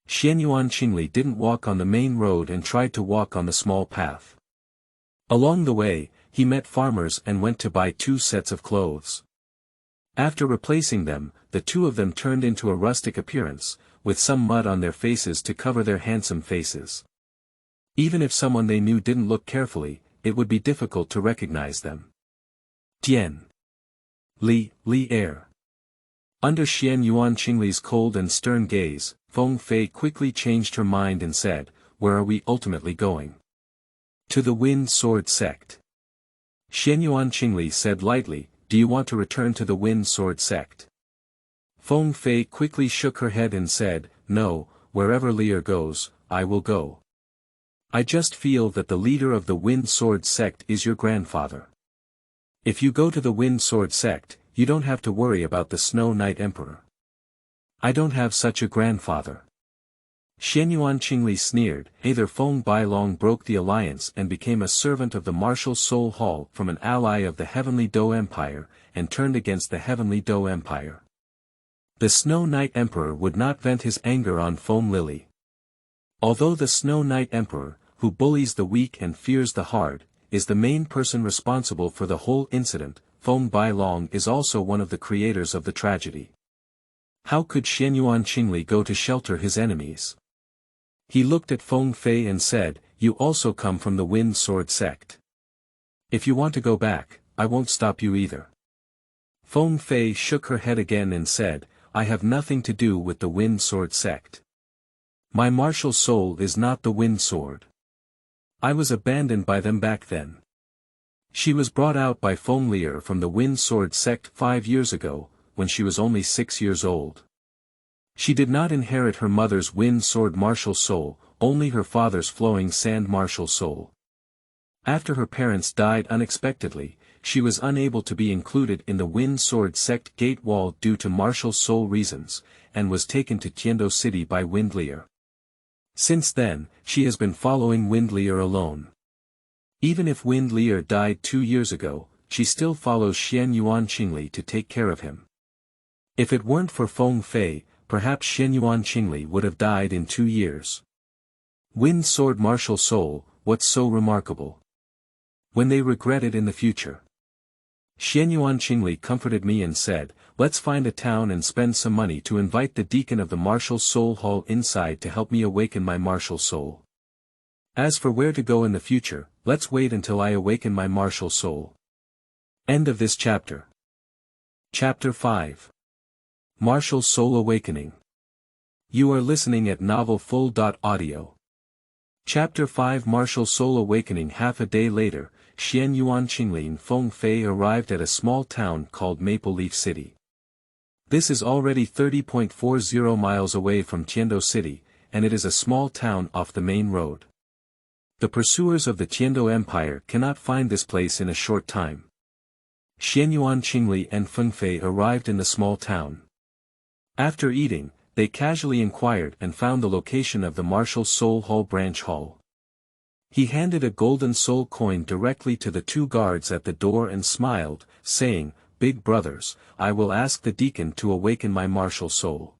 Xuanyuan Qingli didn't walk on the main road and tried to walk on the small path. Along the way, he met farmers and went to buy 2 sets of clothes. After replacing them, the two of them turned into a rustic appearance, with some mud on their faces to cover their handsome faces. Even if someone they knew didn't look carefully, it would be difficult to recognize them. Tian. Li Air. Under Xuanyuan Qingli's cold and stern gaze, Fengfei quickly changed her mind and said, "Where are we ultimately going?" "To the Wind Sword Sect." Xuanyuan Qingli said lightly, "Do you want to return to the Wind Sword Sect?" Fengfei quickly shook her head and said, "No, wherever Lier goes, I will go. I just feel that the leader of the Wind Sword Sect is your grandfather. If you go to the Wind Sword Sect, you don't have to worry about the Snow Knight Emperor." "I don't have such a grandfather." Xuanyuan Qingli sneered. Either Feng Bailong broke the alliance and became a servant of the martial Soul Hall from an ally of the Heavenly Dou Empire, and turned against the Heavenly Dou Empire. The Snow Knight Emperor would not vent his anger on Feng Lily. Although the Snow Knight Emperor, who bullies the weak and fears the hard, is the main person responsible for the whole incident, Feng Bailong is also one of the creators of the tragedy. How could Xuanyuan Qingli go to shelter his enemies? He looked at Fengfei and said, "You also come from the Wind Sword Sect. If you want to go back, I won't stop you either." Fengfei shook her head again and said, "I have nothing to do with the Wind Sword Sect. My martial soul is not the Wind Sword. I was abandoned by them back then. She was brought out by Feng Lier from the Wind Sword Sect 5 years ago, when she was only 6 years old. She did not inherit her mother's Wind Sword martial soul, only her father's Flowing Sand martial soul. After her parents died unexpectedly, she was unable to be included in the Wind Sword Sect Gate Wall due to martial soul reasons, and was taken to Tiando City by Wind Lier. Since then, she has been following Wind Lier alone. Even if Wind Lier died 2 years ago, she still follows Xuanyuan Qingli to take care of him. If it weren't for Fengfei, perhaps Xuanyuan Qingli would have died in 2 years. Wind Sword martial soul, what's so remarkable? When they regret it in the future. Xuanyuan Qingli comforted me and said, "Let's find a town and spend some money to invite the deacon of the martial soul hall inside to help me awaken my martial soul. As for where to go in the future, let's wait until I awaken my martial soul." End of this chapter. Chapter 5. Martial Soul Awakening. You are listening at novelfull.audio. Chapter 5 Martial Soul Awakening. Half a day later, Xuanyuan Qingli and Fengfei arrived at a small town called Maple Leaf City. This is already 30.40 miles away from Tiando City, and it is a small town off the main road. The pursuers of the Tiando Empire cannot find this place in a short time. Xuanyuan Qingli and Fengfei arrived in the small town. After eating, they casually inquired and found the location of the Martial Soul Hall branch hall. He handed a golden soul coin directly to the 2 guards at the door and smiled, saying, "Big brothers, I will ask the deacon to awaken my martial soul.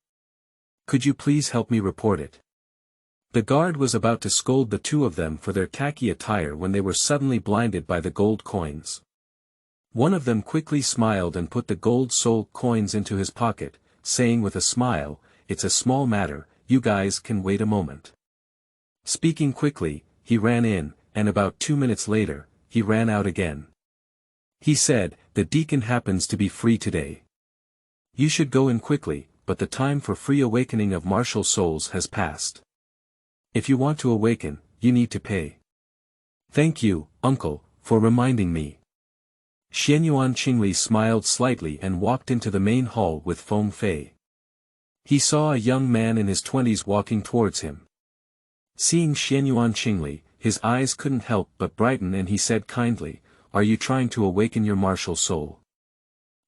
Could you please help me report it?" The guard was about to scold the 2 of them for their tacky attire when they were suddenly blinded by the gold coins. One of them quickly smiled and put the gold soul coins into his pocket, saying with a smile, "It's a small matter, you guys can wait a moment." Speaking quickly, he ran in, and about 2 minutes later, he ran out again. He said, "The deacon happens to be free today. You should go in quickly, but the time for free awakening of martial souls has passed. If you want to awaken, you need to pay." "Thank you, uncle, for reminding me." Xuanyuan Qingli smiled slightly and walked into the main hall with Fengfei. He saw a young man in his 20s walking towards him. Seeing Xuanyuan Xiayu, his eyes couldn't help but brighten and he said kindly, "Are you trying to awaken your martial soul?"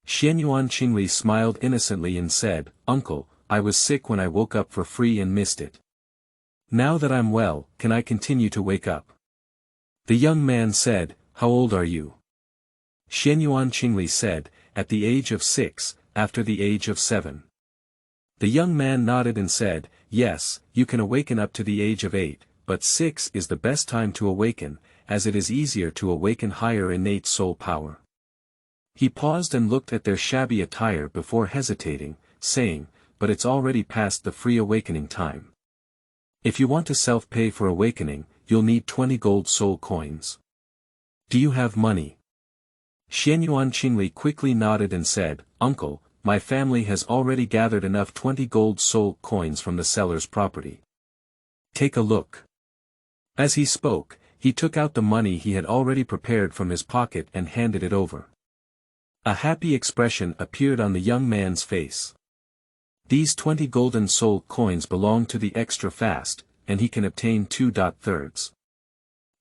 Xuanyuan Xiayu smiled innocently and said, "Uncle, I was sick when I woke up for free and missed it. Now that I'm well, can I continue to wake up?" The young man said, "How old are you?" Xuanyuan Xiayu said, "At the age of 6, after the age of 7. The young man nodded and said, "Yes, you can awaken up to the age of 8, but 6 is the best time to awaken, as it is easier to awaken higher innate soul power." He paused and looked at their shabby attire before hesitating, saying, "But it's already past the free awakening time. If you want to self-pay for awakening, you'll need 20 gold soul coins. Do you have money?" Xuanyuan Xiayu quickly nodded and said, "Uncle, my family has already gathered enough 20 gold soul coins from the seller's property. Take a look." As he spoke, he took out the money he had already prepared from his pocket and handed it over. A happy expression appeared on the young man's face. These 20 golden soul coins belong to the extra fast, and he can obtain 2.3.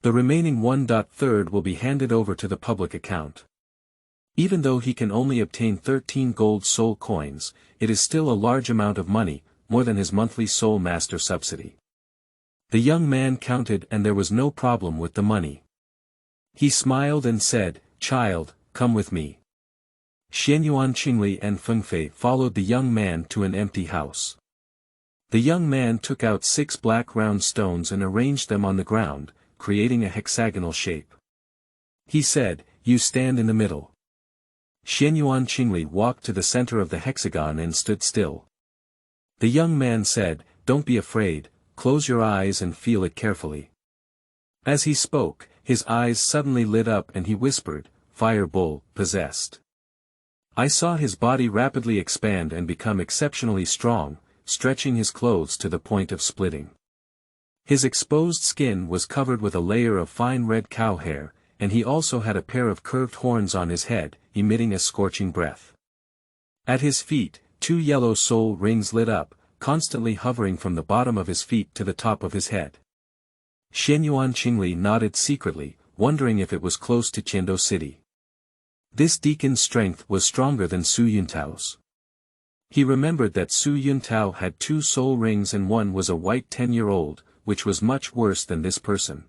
The remaining 1.3 will be handed over to the public account. Even though he can only obtain 13 gold soul coins, it is still a large amount of money, more than his monthly soul master subsidy. The young man counted and there was no problem with the money. He smiled and said, "Child, come with me." Xuanyuan Xiayu and Fengfei followed the young man to an empty house. The young man took out 6 black round stones and arranged them on the ground, creating a hexagonal shape. He said, "You stand in the middle." Xuanyuan Xiayu walked to the center of the hexagon and stood still. The young man said, "Don't be afraid, close your eyes and feel it carefully." As he spoke, his eyes suddenly lit up and he whispered, "Fire Bull, possessed." I saw his body rapidly expand and become exceptionally strong, stretching his clothes to the point of splitting. His exposed skin was covered with a layer of fine red cow hair, and he also had a pair of curved horns on his head, emitting a scorching breath. At his feet, 2 yellow soul rings lit up, constantly hovering from the bottom of his feet to the top of his head. Xuanyuan Xiayu nodded secretly, wondering if it was close to Chengdu City. This deacon's strength was stronger than Su Yuntao's. He remembered that Su Yuntao had 2 soul rings and one was a white 10-year-old, which was much worse than this person.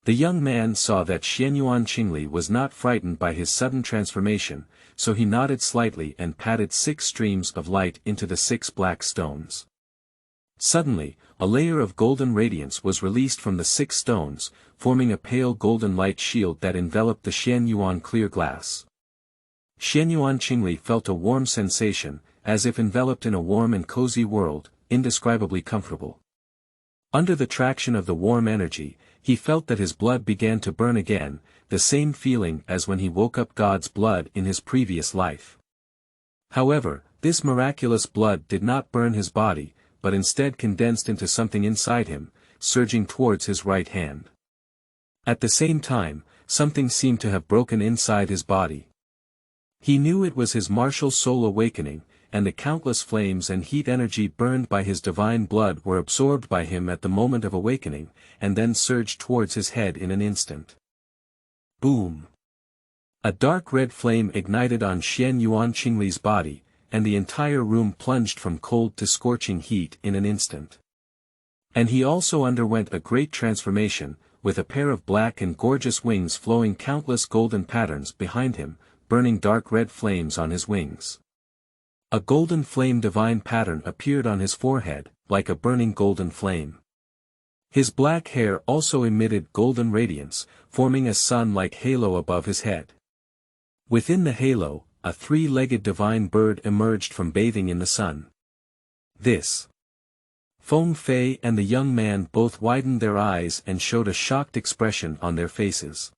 The young man saw that Xuanyuan Xiayu was not frightened by his sudden transformation, so he nodded slightly and patted 6 streams of light into the 6 black stones. Suddenly, a layer of golden radiance was released from the 6 stones, forming a pale golden light shield that enveloped the Xuanyuan clear glass. Xuanyuan Xiayu felt a warm sensation, as if enveloped in a warm and cozy world, indescribably comfortable. Under the traction of the warm energy, he felt that his blood began to burn again, the same feeling as when he woke up God's blood in his previous life. However, this miraculous blood did not burn his body, but instead condensed into something inside him, surging towards his right hand. At the same time, something seemed to have broken inside his body. He knew it was his martial soul awakening, and the countless flames and heat energy burned by his divine blood were absorbed by him at the moment of awakening, and then surged towards his head in an instant. Boom! A dark red flame ignited on Xuanyuan Xiyu's body, and the entire room plunged from cold to scorching heat in an instant. And he also underwent a great transformation, with a pair of black and gorgeous wings flowing countless golden patterns behind him, burning dark red flames on his wings. A golden flame divine pattern appeared on his forehead, like a burning golden flame. His black hair also emitted golden radiance, forming a sun-like halo above his head. Within the halo, a 3-legged divine bird emerged from bathing in the sun. This. Feng Fei and the young man both widened their eyes and showed a shocked expression on their faces.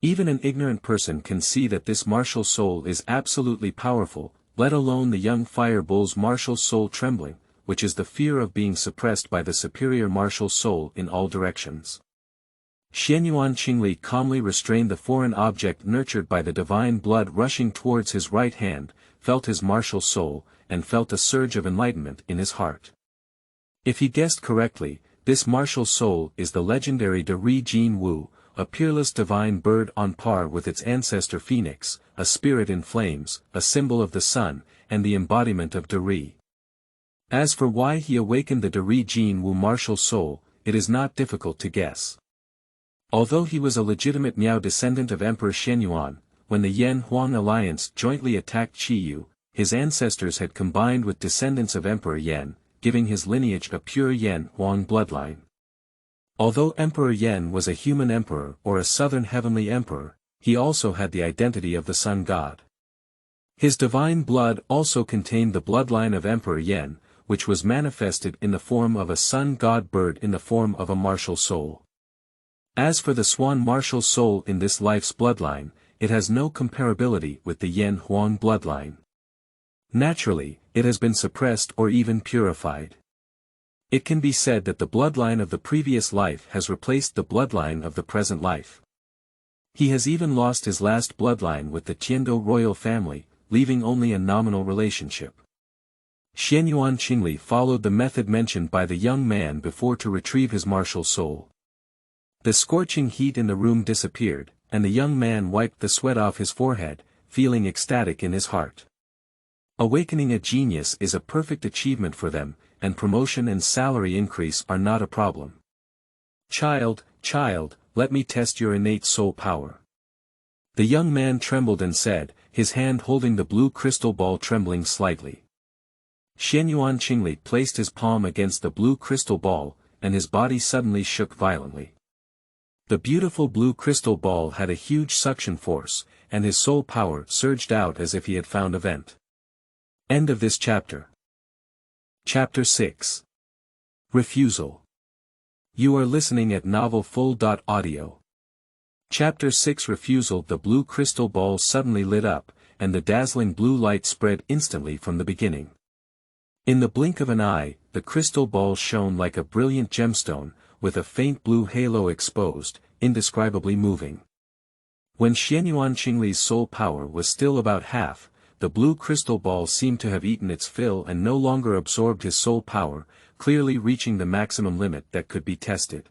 Even an ignorant person can see that this martial soul is absolutely powerful, let alone the young fire bull's martial soul trembling, which is the fear of being suppressed by the superior martial soul in all directions. Xuanyuan Xiayu calmly restrained the foreign object nurtured by the divine blood rushing towards his right hand, felt his martial soul, and felt a surge of enlightenment in his heart. If he guessed correctly, this martial soul is the legendary De Ri Jin Wu, a peerless divine bird on par with its ancestor Phoenix, a spirit in flames, a symbol of the sun, and the embodiment of De Ri. As for why he awakened the De Ri Jin Wu martial soul, it is not difficult to guess. Although he was a legitimate Miao descendant of Emperor Xuanyuan, when the Yan-Huang alliance jointly attacked Xiyu, his ancestors had combined with descendants of Emperor Yan, giving his lineage a pure Yan-Huang bloodline. Although Emperor Yan was a human emperor or a southern heavenly emperor, he also had the identity of the sun god. His divine blood also contained the bloodline of Emperor Yan, which was manifested in the form of a sun god bird in the form of a martial soul. As for the Xuan martial soul in this life's bloodline, it has no comparability with the Yan-Huang bloodline. Naturally, it has been suppressed or even purified. It can be said that the bloodline of the previous life has replaced the bloodline of the present life. He has even lost his last bloodline with the Tiando royal family, leaving only a nominal relationship. Xuanyuan Xiayu followed the method mentioned by the young man before to retrieve his martial soul. The scorching heat in the room disappeared, and the young man wiped the sweat off his forehead, feeling ecstatic in his heart. Awakening a genius is a perfect achievement for them, and promotion and salary increase are not a problem. Child, let me test your innate soul power. The young man trembled and said, his hand holding the blue crystal ball trembling slightly. Xuanyuan Xiayu placed his palm against the blue crystal ball, and his body suddenly shook violently. The beautiful blue crystal ball had a huge suction force, and his soul power surged out as if he had found a vent. End of this chapter. Chapter 6. Refusal. You are listening at novelfull.audio. Chapter 6 Refusal. The blue crystal ball suddenly lit up, and the dazzling blue light spread instantly from the beginning. In the blink of an eye, the crystal ball shone like a brilliant gemstone, with a faint blue halo exposed, indescribably moving. When Xuanyuan Xingli's soul power was still about half, the blue crystal ball seemed to have eaten its fill and no longer absorbed his soul power, clearly reaching the maximum limit that could be tested.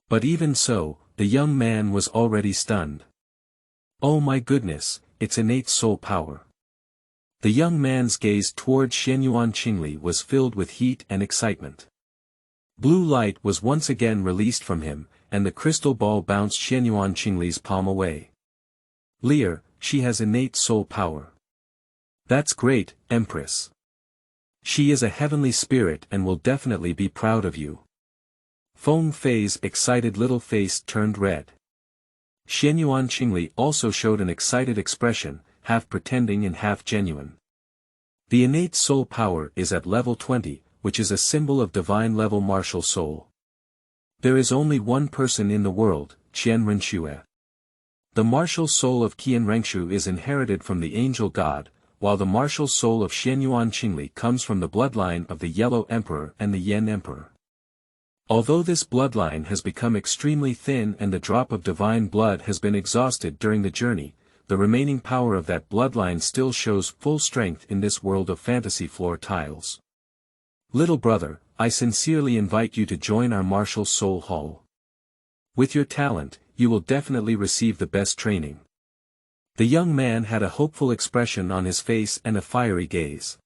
But even so, the young man was already stunned. Oh my goodness, it's innate soul power. The young man's gaze toward Xuanyuan Xingli was filled with heat and excitement. Blue light was once again released from him, and the crystal ball bounced Xuanyuan Xingli's palm away. Lear, she has innate soul power. That's great, Empress. She is a heavenly spirit and will definitely be proud of you. Feng Fei's excited little face turned red. Xuanyuan Xingli also showed an excited expression, half pretending and half genuine. The innate soul power is at level 20, which is a symbol of divine level martial soul. There is only one person in the world, Qian Renshu. The martial soul of Qian Renshu is inherited from the angel god, while the martial soul of Xuanyuan Xingli comes from the bloodline of the Yellow Emperor and the Yen Emperor. Although this bloodline has become extremely thin and the drop of divine blood has been exhausted during the journey, the remaining power of that bloodline still shows full strength in this world of fantasy floor tiles. Little brother, I sincerely invite you to join our martial soul hall. With your talent, you will definitely receive the best training. The young man had a hopeful expression on his face and a fiery gaze.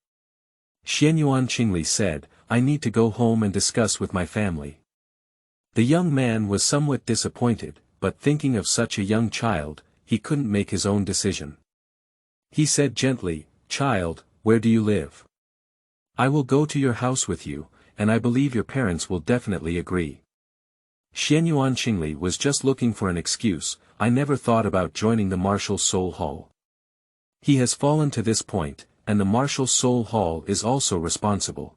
Xuanyuan Xingli said, I need to go home and discuss with my family. The young man was somewhat disappointed, but thinking of such a young child, he couldn't make his own decision. He said gently, Child, where do you live? I will go to your house with you, and I believe your parents will definitely agree. Xuanyuan Xingli was just looking for an excuse, I never thought about joining the martial soul hall. He has fallen to this point, and the martial soul hall is also responsible.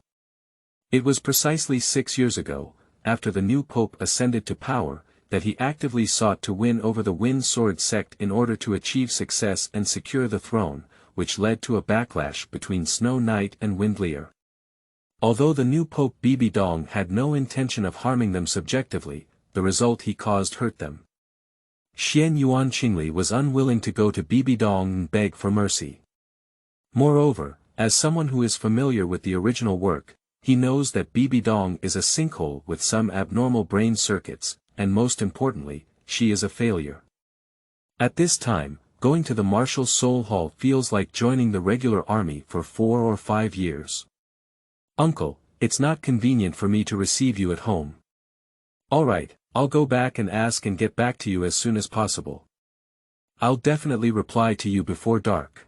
It was precisely 6 years ago, after the new pope ascended to power, that he actively sought to win over the Wind Sword sect in order to achieve success and secure the throne, which led to a backlash between Snow Knight and Windleer. Although the new Pope Bibi Dong had no intention of harming them subjectively, the result he caused hurt them. Xuanyuan Xingli was unwilling to go to Bibi Dong and beg for mercy. Moreover, as someone who is familiar with the original work, He knows that Bibi Dong is a sinkhole with some abnormal brain circuits, and most importantly, she is a failure. At this time, going to the Martial Soul Hall feels like joining the regular army for 4 or 5 years. Uncle, it's not convenient for me to receive you at home. Alright, I'll go back and ask and get back to you as soon as possible. I'll definitely reply to you before dark.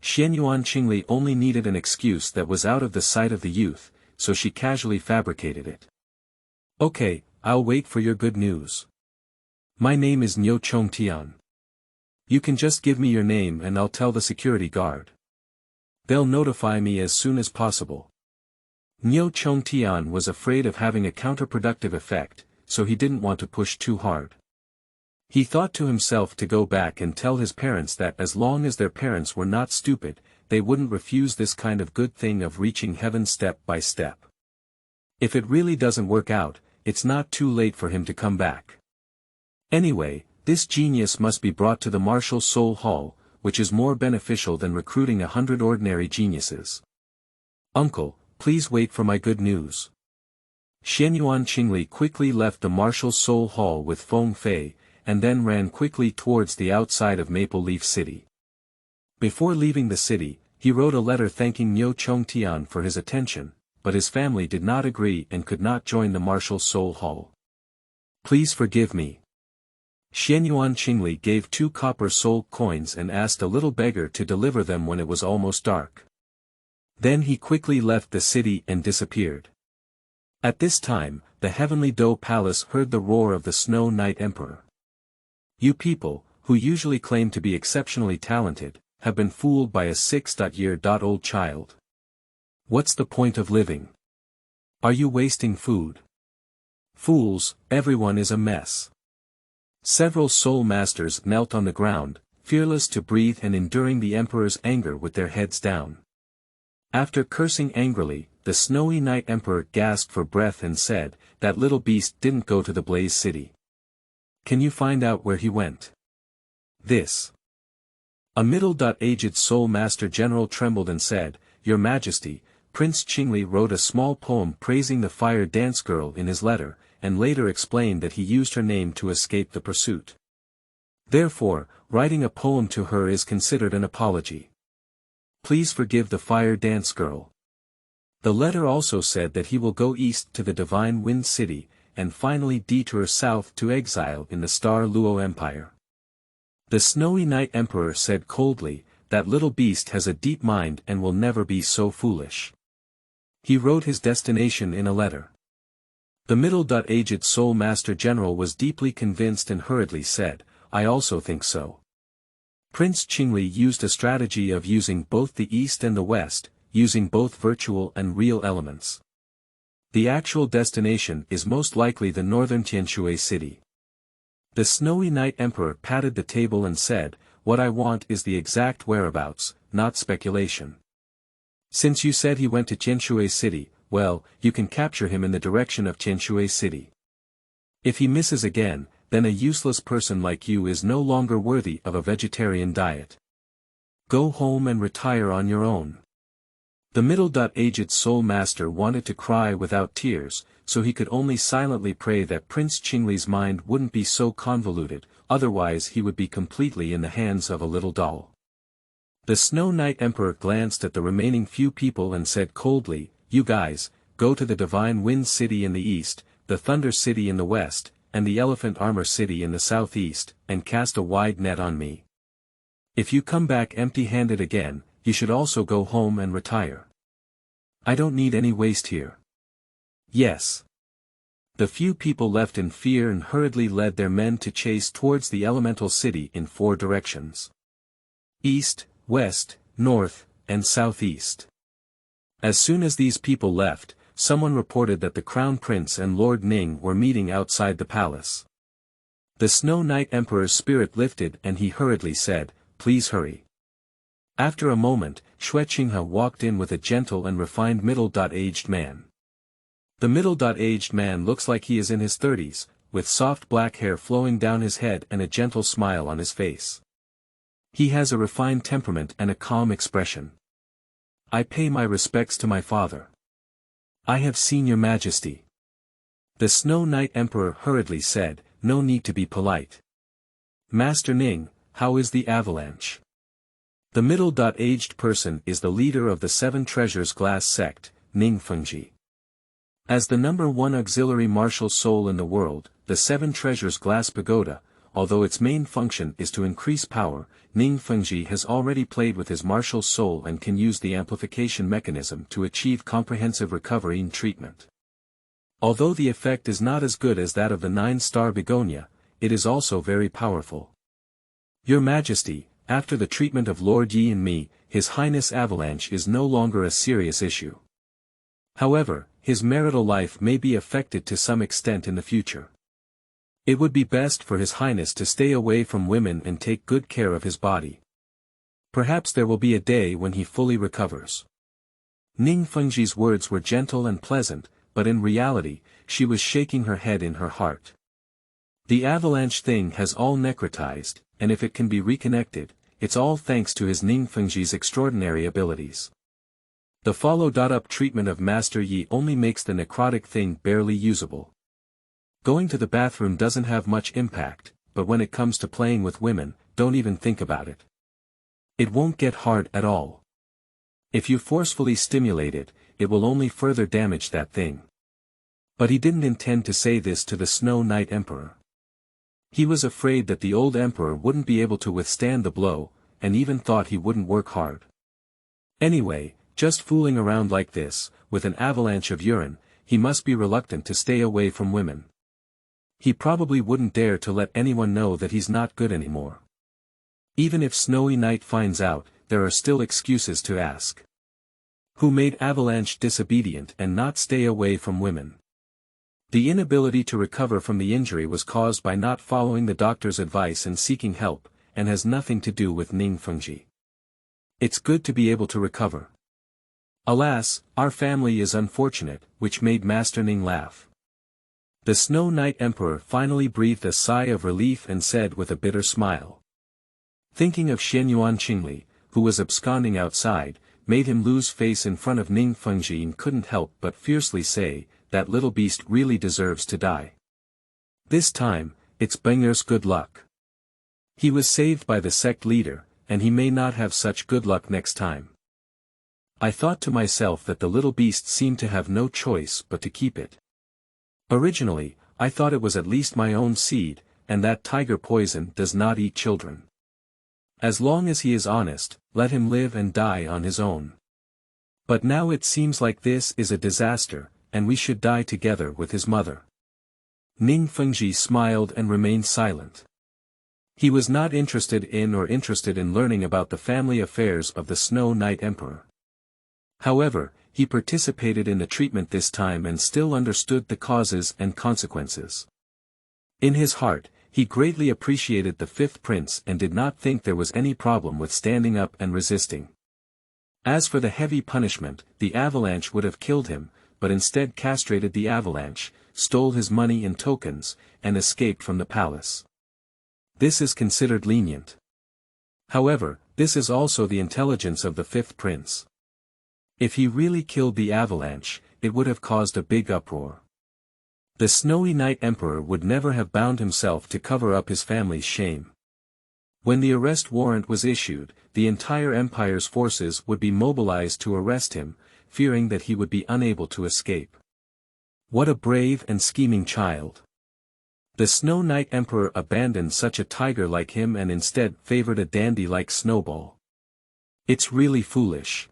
Xuanyuan Xiayu only needed an excuse that was out of the sight of the youth, so she casually fabricated it. Okay, I'll wait for your good news. My name is Niu Chongtian. You can just give me your name and I'll tell the security guard. They'll notify me as soon as possible. Niu Chongtian was afraid of having a counterproductive effect, so he didn't want to push too hard. He thought to himself to go back and tell his parents that as long as their parents were not stupid, they wouldn't refuse this kind of good thing of reaching heaven step by step. If it really doesn't work out, it's not too late for him to come back. Anyway, this genius must be brought to the Martial Soul Hall, which is more beneficial than recruiting 100 ordinary geniuses. Uncle, please wait for my good news. Xuanyuan Xiayu quickly left the Martial Soul Hall with Feng Fei, and then ran quickly towards the outside of Maple Leaf City. Before leaving the city, he wrote a letter thanking Niu Chongtian for his attention, but his family did not agree and could not join the Martial Soul Hall. Please forgive me. Xuanyuan Xiayu gave 2 copper soul coins and asked a little beggar to deliver them when it was almost dark. Then he quickly left the city and disappeared. At this time, the Heavenly Do Palace heard the roar of the Snow Knight Emperor. You people, who usually claim to be exceptionally talented, have been fooled by a 6-year-old child. What's the point of living? Are you wasting food? Fools, everyone is a mess. Several soul masters knelt on the ground, fearless to breathe and enduring the emperor's anger with their heads down. After cursing angrily, the Snowy Night Emperor gasped for breath and said, "That little beast didn't go to the Blaze City. Can you find out where he went?" This. A middle-aged soul master general trembled and said, "Your Majesty, Prince Qingli wrote a small poem praising the fire dance girl in his letter, and later explained that he used her name to escape the pursuit. Therefore, writing a poem to her is considered an apology. Please forgive the fire dance girl." The letter also said that he will go east to the Divine Wind City, and finally detour south to exile in the Star Luo Empire. The Snowy Night Emperor said coldly, "That little beast has a deep mind and will never be so foolish." He wrote his destination in a letter. The middle-aged Soul Master General was deeply convinced and hurriedly said, "I also think so." Prince Qingli used a strategy of using both the East and the West, using both virtual and real elements. The actual destination is most likely the northern Tianshui city. The Snowy Night Emperor patted the table and said, "What I want is the exact whereabouts, not speculation. Since you said he went to Tianshui city, well, you can capture him in the direction of Tianshui city. If he misses again, then a useless person like you is no longer worthy of a vegetarian diet. Go home and retire on your own." The middle-aged soul master wanted to cry without tears, so he could only silently pray that Prince Qingli's mind wouldn't be so convoluted, otherwise he would be completely in the hands of a little doll. The Snow Knight Emperor glanced at the remaining few people and said coldly, "You guys, go to the Divine Wind City in the east, the Thunder City in the west, and the Elephant Armor City in the southeast, and cast a wide net on me. If you come back empty-handed again, you should also go home and retire. I don't need any waste here." Yes. The few people left in fear and hurriedly led their men to chase towards the elemental city in 4 directions. East, west, north, and southeast. As soon as these people left, someone reported that the Crown Prince and Lord Ning were meeting outside the palace. The Snow Knight Emperor's spirit lifted and he hurriedly said, "Please hurry." After a moment, Xue Qinghe walked in with a gentle and refined middle-aged man. The middle-aged man looks like he is in his 30s, with soft black hair flowing down his head and a gentle smile on his face. He has a refined temperament and a calm expression. "I pay my respects to my father." I have seen your majesty. The Snow Knight Emperor hurriedly said, no need to be polite. Master Ning, how is the Avalanche? The middle-aged person is the leader of the Seven Treasures Glass sect, Ning Fengji. As the #1 auxiliary martial soul in the world, the Seven Treasures Glass Pagoda, although its main function is to increase power, Ning Fengji has already played with his martial soul and can use the amplification mechanism to achieve comprehensive recovery and treatment. Although the effect is not as good as that of the 9-star begonia, it is also very powerful. Your Majesty, after the treatment of Lord Yi and me, His Highness Avalanche is no longer a serious issue. However, his marital life may be affected to some extent in the future. It would be best for His Highness to stay away from women and take good care of his body. Perhaps there will be a day when he fully recovers. Ning Fengji's words were gentle and pleasant, but in reality, she was shaking her head in her heart. The Avalanche thing has all necrotized, and if it can be reconnected, it's all thanks to his Ning Fengji's extraordinary abilities. The follow-up treatment of Master Yi only makes the necrotic thing barely usable. Going to the bathroom doesn't have much impact, but when it comes to playing with women, don't even think about it. It won't get hard at all. If you forcefully stimulate it, it will only further damage that thing. But he didn't intend to say this to the Snow Knight Emperor. He was afraid that the old emperor wouldn't be able to withstand the blow, and even thought he wouldn't work hard. Anyway, just fooling around like this, with an avalanche of urine, he must be reluctant to stay away from women. He probably wouldn't dare to let anyone know that he's not good anymore. Even if Snowy Knight finds out, there are still excuses to ask. Who made Avalanche disobedient and not stay away from women? The inability to recover from the injury was caused by not following the doctor's advice and seeking help, and has nothing to do with Ning Fengji. It's good to be able to recover. Alas, our family is unfortunate, which made Master Ning laugh. The Snow Knight Emperor finally breathed a sigh of relief and said with a bitter smile. Thinking of Xuanyuan Xiayu, who was absconding outside, made him lose face in front of Ning Fengji and couldn't help but fiercely say, that little beast really deserves to die. This time, it's Benger's good luck. He was saved by the sect leader, and he may not have such good luck next time. I thought to myself that the little beast seemed to have no choice but to keep it. Originally, I thought it was at least my own seed, and that tiger poison does not eat children. As long as he is honest, let him live and die on his own. But now it seems like this is a disaster, and we should die together with his mother. Ning Fengji smiled and remained silent. He was not interested in learning about the family affairs of the Snow Knight Emperor. However, he participated in the treatment this time and still understood the causes and consequences. In his heart, he greatly appreciated the fifth prince and did not think there was any problem with standing up and resisting. As for the heavy punishment, the Avalanche would have killed him, but instead castrated the Avalanche, stole his money and tokens, and escaped from the palace. This is considered lenient. However, this is also the intelligence of the fifth prince. If he really killed the Avalanche, it would have caused a big uproar. The Snowy Knight Emperor would never have bound himself to cover up his family's shame. When the arrest warrant was issued, the entire empire's forces would be mobilized to arrest him, fearing that he would be unable to escape. What a brave and scheming child. The Snow Knight Emperor abandoned such a tiger like him and instead favored a dandy like Snowball. It's really foolish.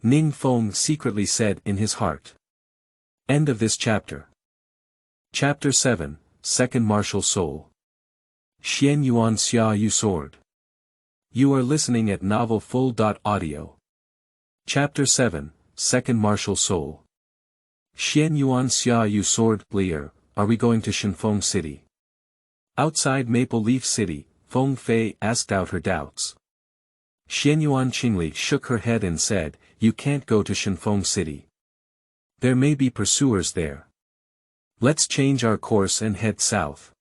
Ning Feng secretly said in his heart. End of this chapter. Chapter 7, Second Martial Soul. Xuanyuan Xiayu Sword. You are listening at novelfull.audio. Chapter 7, Second Martial Soul. Xuanyuan Xiayu Sword. Lear, are we going to Shenfeng City? Outside Maple Leaf City, Feng Fei asked out her doubts. Xuanyuan Qingli shook her head and said, you can't go to Shenfeng City. There may be pursuers there. Let's change our course and head south.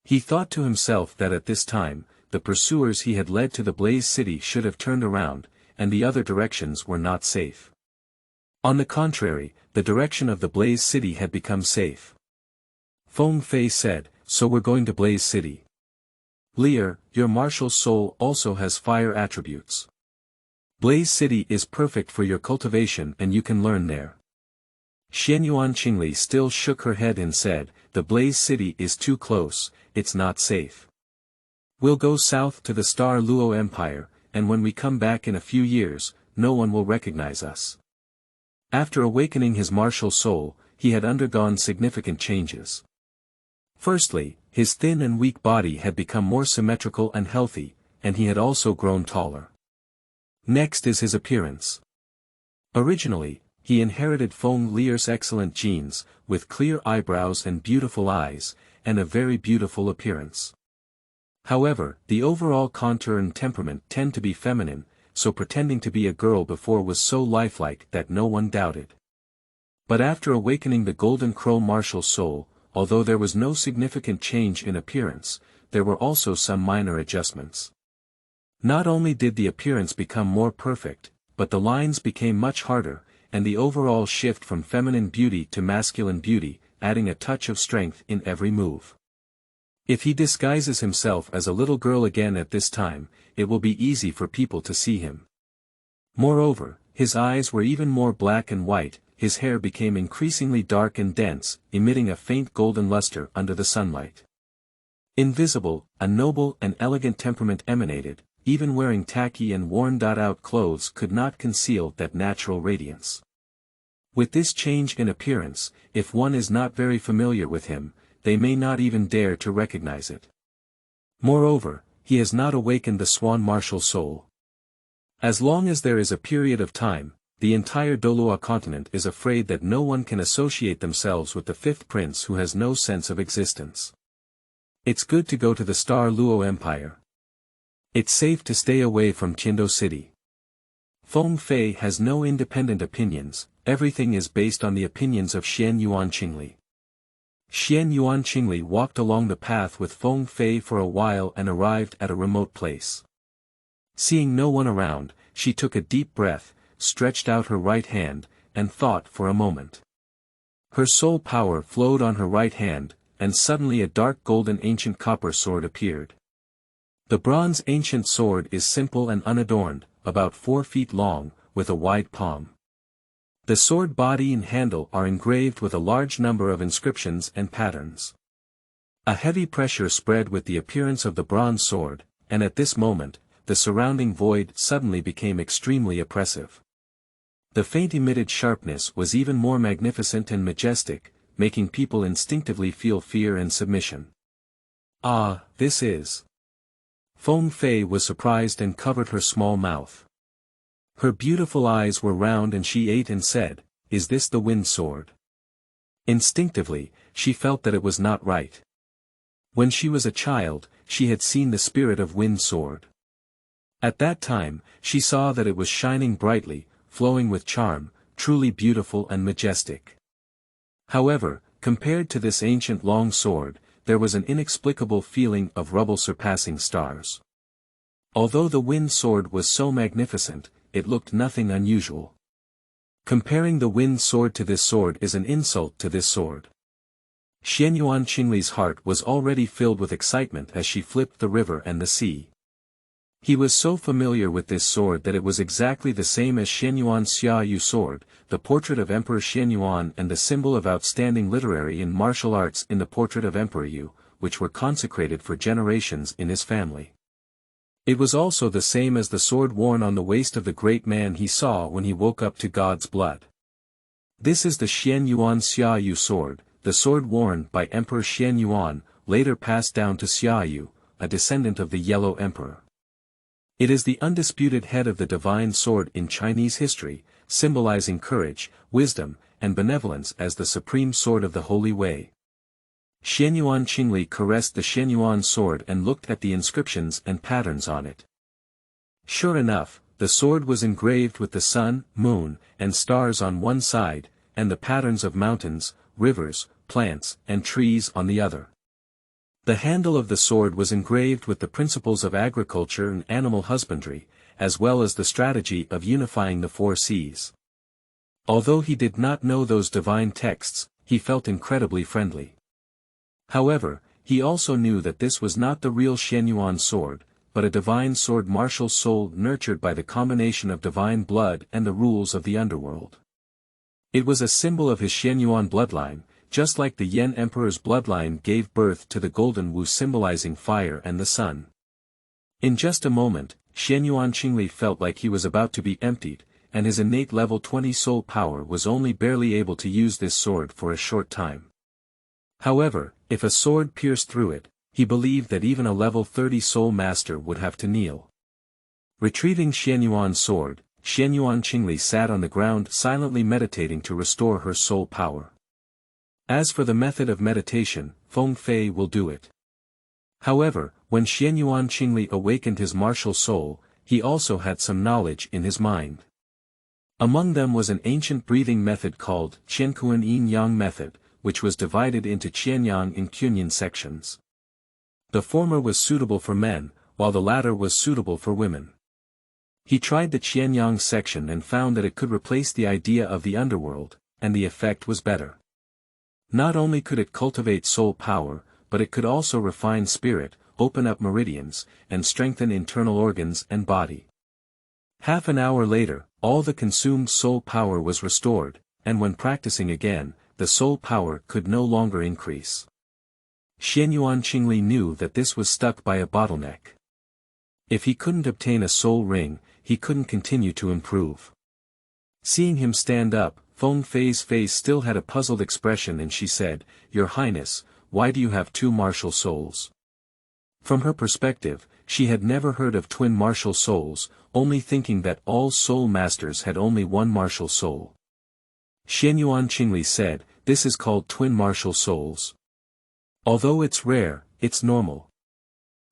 He thought to himself that at this time, the pursuers he had led to the Blaze City should have turned around, and the other directions were not safe. On the contrary, the direction of the Blaze City had become safe. Feng Fei said, "So we're going to Blaze City. Lear, your martial soul also has fire attributes. Blaze City is perfect for your cultivation and you can learn there." Xuanyuan Xiayu still shook her head and said, "The Blaze City is too close, it's not safe. We'll go south to the Star Luo Empire, and when we come back in a few years, no one will recognize us." After awakening his martial soul, he had undergone significant changes. Firstly, his thin and weak body had become more symmetrical and healthy, and he had also grown taller. Next is his appearance. Originally, he inherited Feng Lear's excellent genes, with clear eyebrows and beautiful eyes, and a very beautiful appearance. However, the overall contour and temperament tend to be feminine, so pretending to be a girl before was so lifelike that no one doubted. But after awakening the Golden Crow martial soul, although there was no significant change in appearance, there were also some minor adjustments. Not only did the appearance become more perfect, but the lines became much harder, and the overall shift from feminine beauty to masculine beauty, adding a touch of strength in every move. If he disguises himself as a little girl again at this time, it will be easy for people to see him. Moreover, his eyes were even more black and white, his hair became increasingly dark and dense, emitting a faint golden luster under the sunlight. Invisible, a noble and elegant temperament emanated, even wearing tacky and worn-out clothes could not conceal that natural radiance. With this change in appearance, if one is not very familiar with him, they may not even dare to recognize it. Moreover, he has not awakened the Xuan martial soul. As long as there is a period of time, the entire Douluo continent is afraid that no one can associate themselves with the fifth prince who has no sense of existence. It's good to go to the Star Luo Empire. It's safe to stay away from Qindo City. Feng Fei has no independent opinions, everything is based on the opinions of Xuanyuan Xiayu. Xuanyuan Xiayu walked along the path with Feng Fei for a while and arrived at a remote place. Seeing no one around, she took a deep breath, stretched out her right hand, and thought for a moment. Her soul power flowed on her right hand, and suddenly a dark golden ancient copper sword appeared. The bronze ancient sword is simple and unadorned, about 4 feet long, with a wide palm. The sword body and handle are engraved with a large number of inscriptions and patterns. A heavy pressure spread with the appearance of the bronze sword, and at this moment, the surrounding void suddenly became extremely oppressive. The faint emitted sharpness was even more magnificent and majestic, making people instinctively feel fear and submission. "Ah, this is..." Feng Fei was surprised and covered her small mouth. Her beautiful eyes were round and she ate and said, "Is this the wind sword?" Instinctively, she felt that it was not right. When she was a child, she had seen the spirit of wind sword. At that time, she saw that it was shining brightly, flowing with charm, truly beautiful and majestic. However, compared to this ancient long sword, there was an inexplicable feeling of rubble surpassing stars. Although the wind sword was so magnificent, it looked nothing unusual. Comparing the wind sword to this sword is an insult to this sword. Xuanyuan Xiyu's heart was already filled with excitement as she flipped the river and the sea. He was so familiar with this sword that it was exactly the same as Xuanyuan Xiayu sword, the portrait of Emperor Xuanyuan and the symbol of outstanding literary and martial arts in the portrait of Emperor Yu, which were consecrated for generations in his family. It was also the same as the sword worn on the waist of the great man he saw when he woke up to God's blood. This is the Xuanyuan Xiayu sword, the sword worn by Emperor Xuanyuan, later passed down to Xiayu, a descendant of the Yellow Emperor. It is the undisputed head of the divine sword in Chinese history, symbolizing courage, wisdom, and benevolence as the supreme sword of the Holy Way. Xuanyuan Xiayu caressed the Xuanyuan sword and looked at the inscriptions and patterns on it. Sure enough, the sword was engraved with the sun, moon, and stars on one side, and the patterns of mountains, rivers, plants, and trees on the other. The handle of the sword was engraved with the principles of agriculture and animal husbandry, as well as the strategy of unifying the 4 seas. Although he did not know those divine texts, he felt incredibly friendly. However, he also knew that this was not the real Xuanyuan sword, but a divine sword martial soul nurtured by the combination of divine blood and the rules of the underworld. It was a symbol of his Xuanyuan bloodline, just like the Yan Emperor's bloodline gave birth to the Golden Wu symbolizing fire and the sun. In just a moment, Xuanyuan Qingli felt like he was about to be emptied, and his innate level 20 soul power was only barely able to use this sword for a short time. However, if a sword pierced through it, he believed that even a level 30 soul master would have to kneel. Retrieving Xuanyuan's sword, Xuanyuan Qingli sat on the ground silently meditating to restore her soul power. As for the method of meditation, Feng Fei will do it. However, when Xuanyuan Qingli awakened his martial soul, he also had some knowledge in his mind. Among them was an ancient breathing method called Qiankuan Yin Yang method, which was divided into Qianyang and Qunyin sections. The former was suitable for men, while the latter was suitable for women. He tried the Qianyang section and found that it could replace the idea of the underworld, and the effect was better. Not only could it cultivate soul power, but it could also refine spirit, open up meridians, and strengthen internal organs and body. Half an hour later, all the consumed soul power was restored, and when practicing again, the soul power could no longer increase. Xuanyuan Qingli knew that this was stuck by a bottleneck. If he couldn't obtain a soul ring, he couldn't continue to improve. Seeing him stand up, Feng Fei's face still had a puzzled expression and she said, "Your Highness, why do you have two martial souls?" From her perspective, she had never heard of twin martial souls, only thinking that all soul masters had only one martial soul. Xuanyuan Qingli said, "This is called twin martial souls. Although it's rare, it's normal.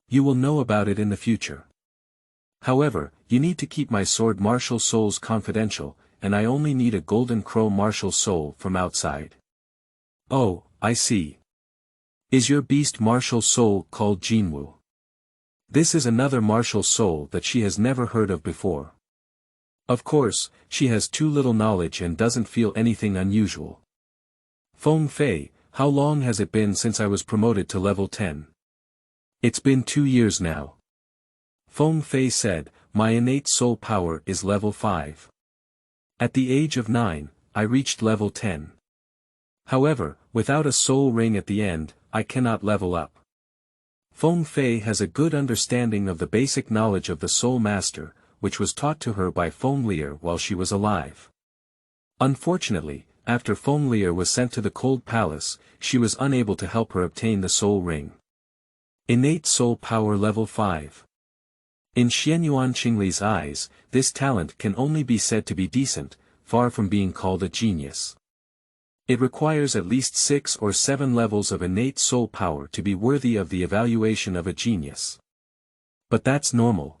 You will know about it in the future. However, you need to keep my sword martial souls confidential, and I only need a golden crow martial soul from outside." "Oh, I see. Is your beast martial soul called Jinwu?" This is another martial soul that she has never heard of before. Of course, she has too little knowledge and doesn't feel anything unusual. "Feng Fei, how long has it been since I was promoted to level 10? "It's been 2 years now." Feng Fei said, "My innate soul power is level 5. At the age of 9, I reached level 10. However, without a soul ring at the end, I cannot level up." Feng Fei has a good understanding of the basic knowledge of the Soul Master, which was taught to her by Feng Lier while she was alive. Unfortunately, after Feng Lier was sent to the Cold Palace, she was unable to help her obtain the Soul Ring. Innate Soul Power Level 5. In Xuanyuan Qingli's eyes, this talent can only be said to be decent, far from being called a genius. It requires at least 6 or 7 levels of innate soul power to be worthy of the evaluation of a genius. But that's normal.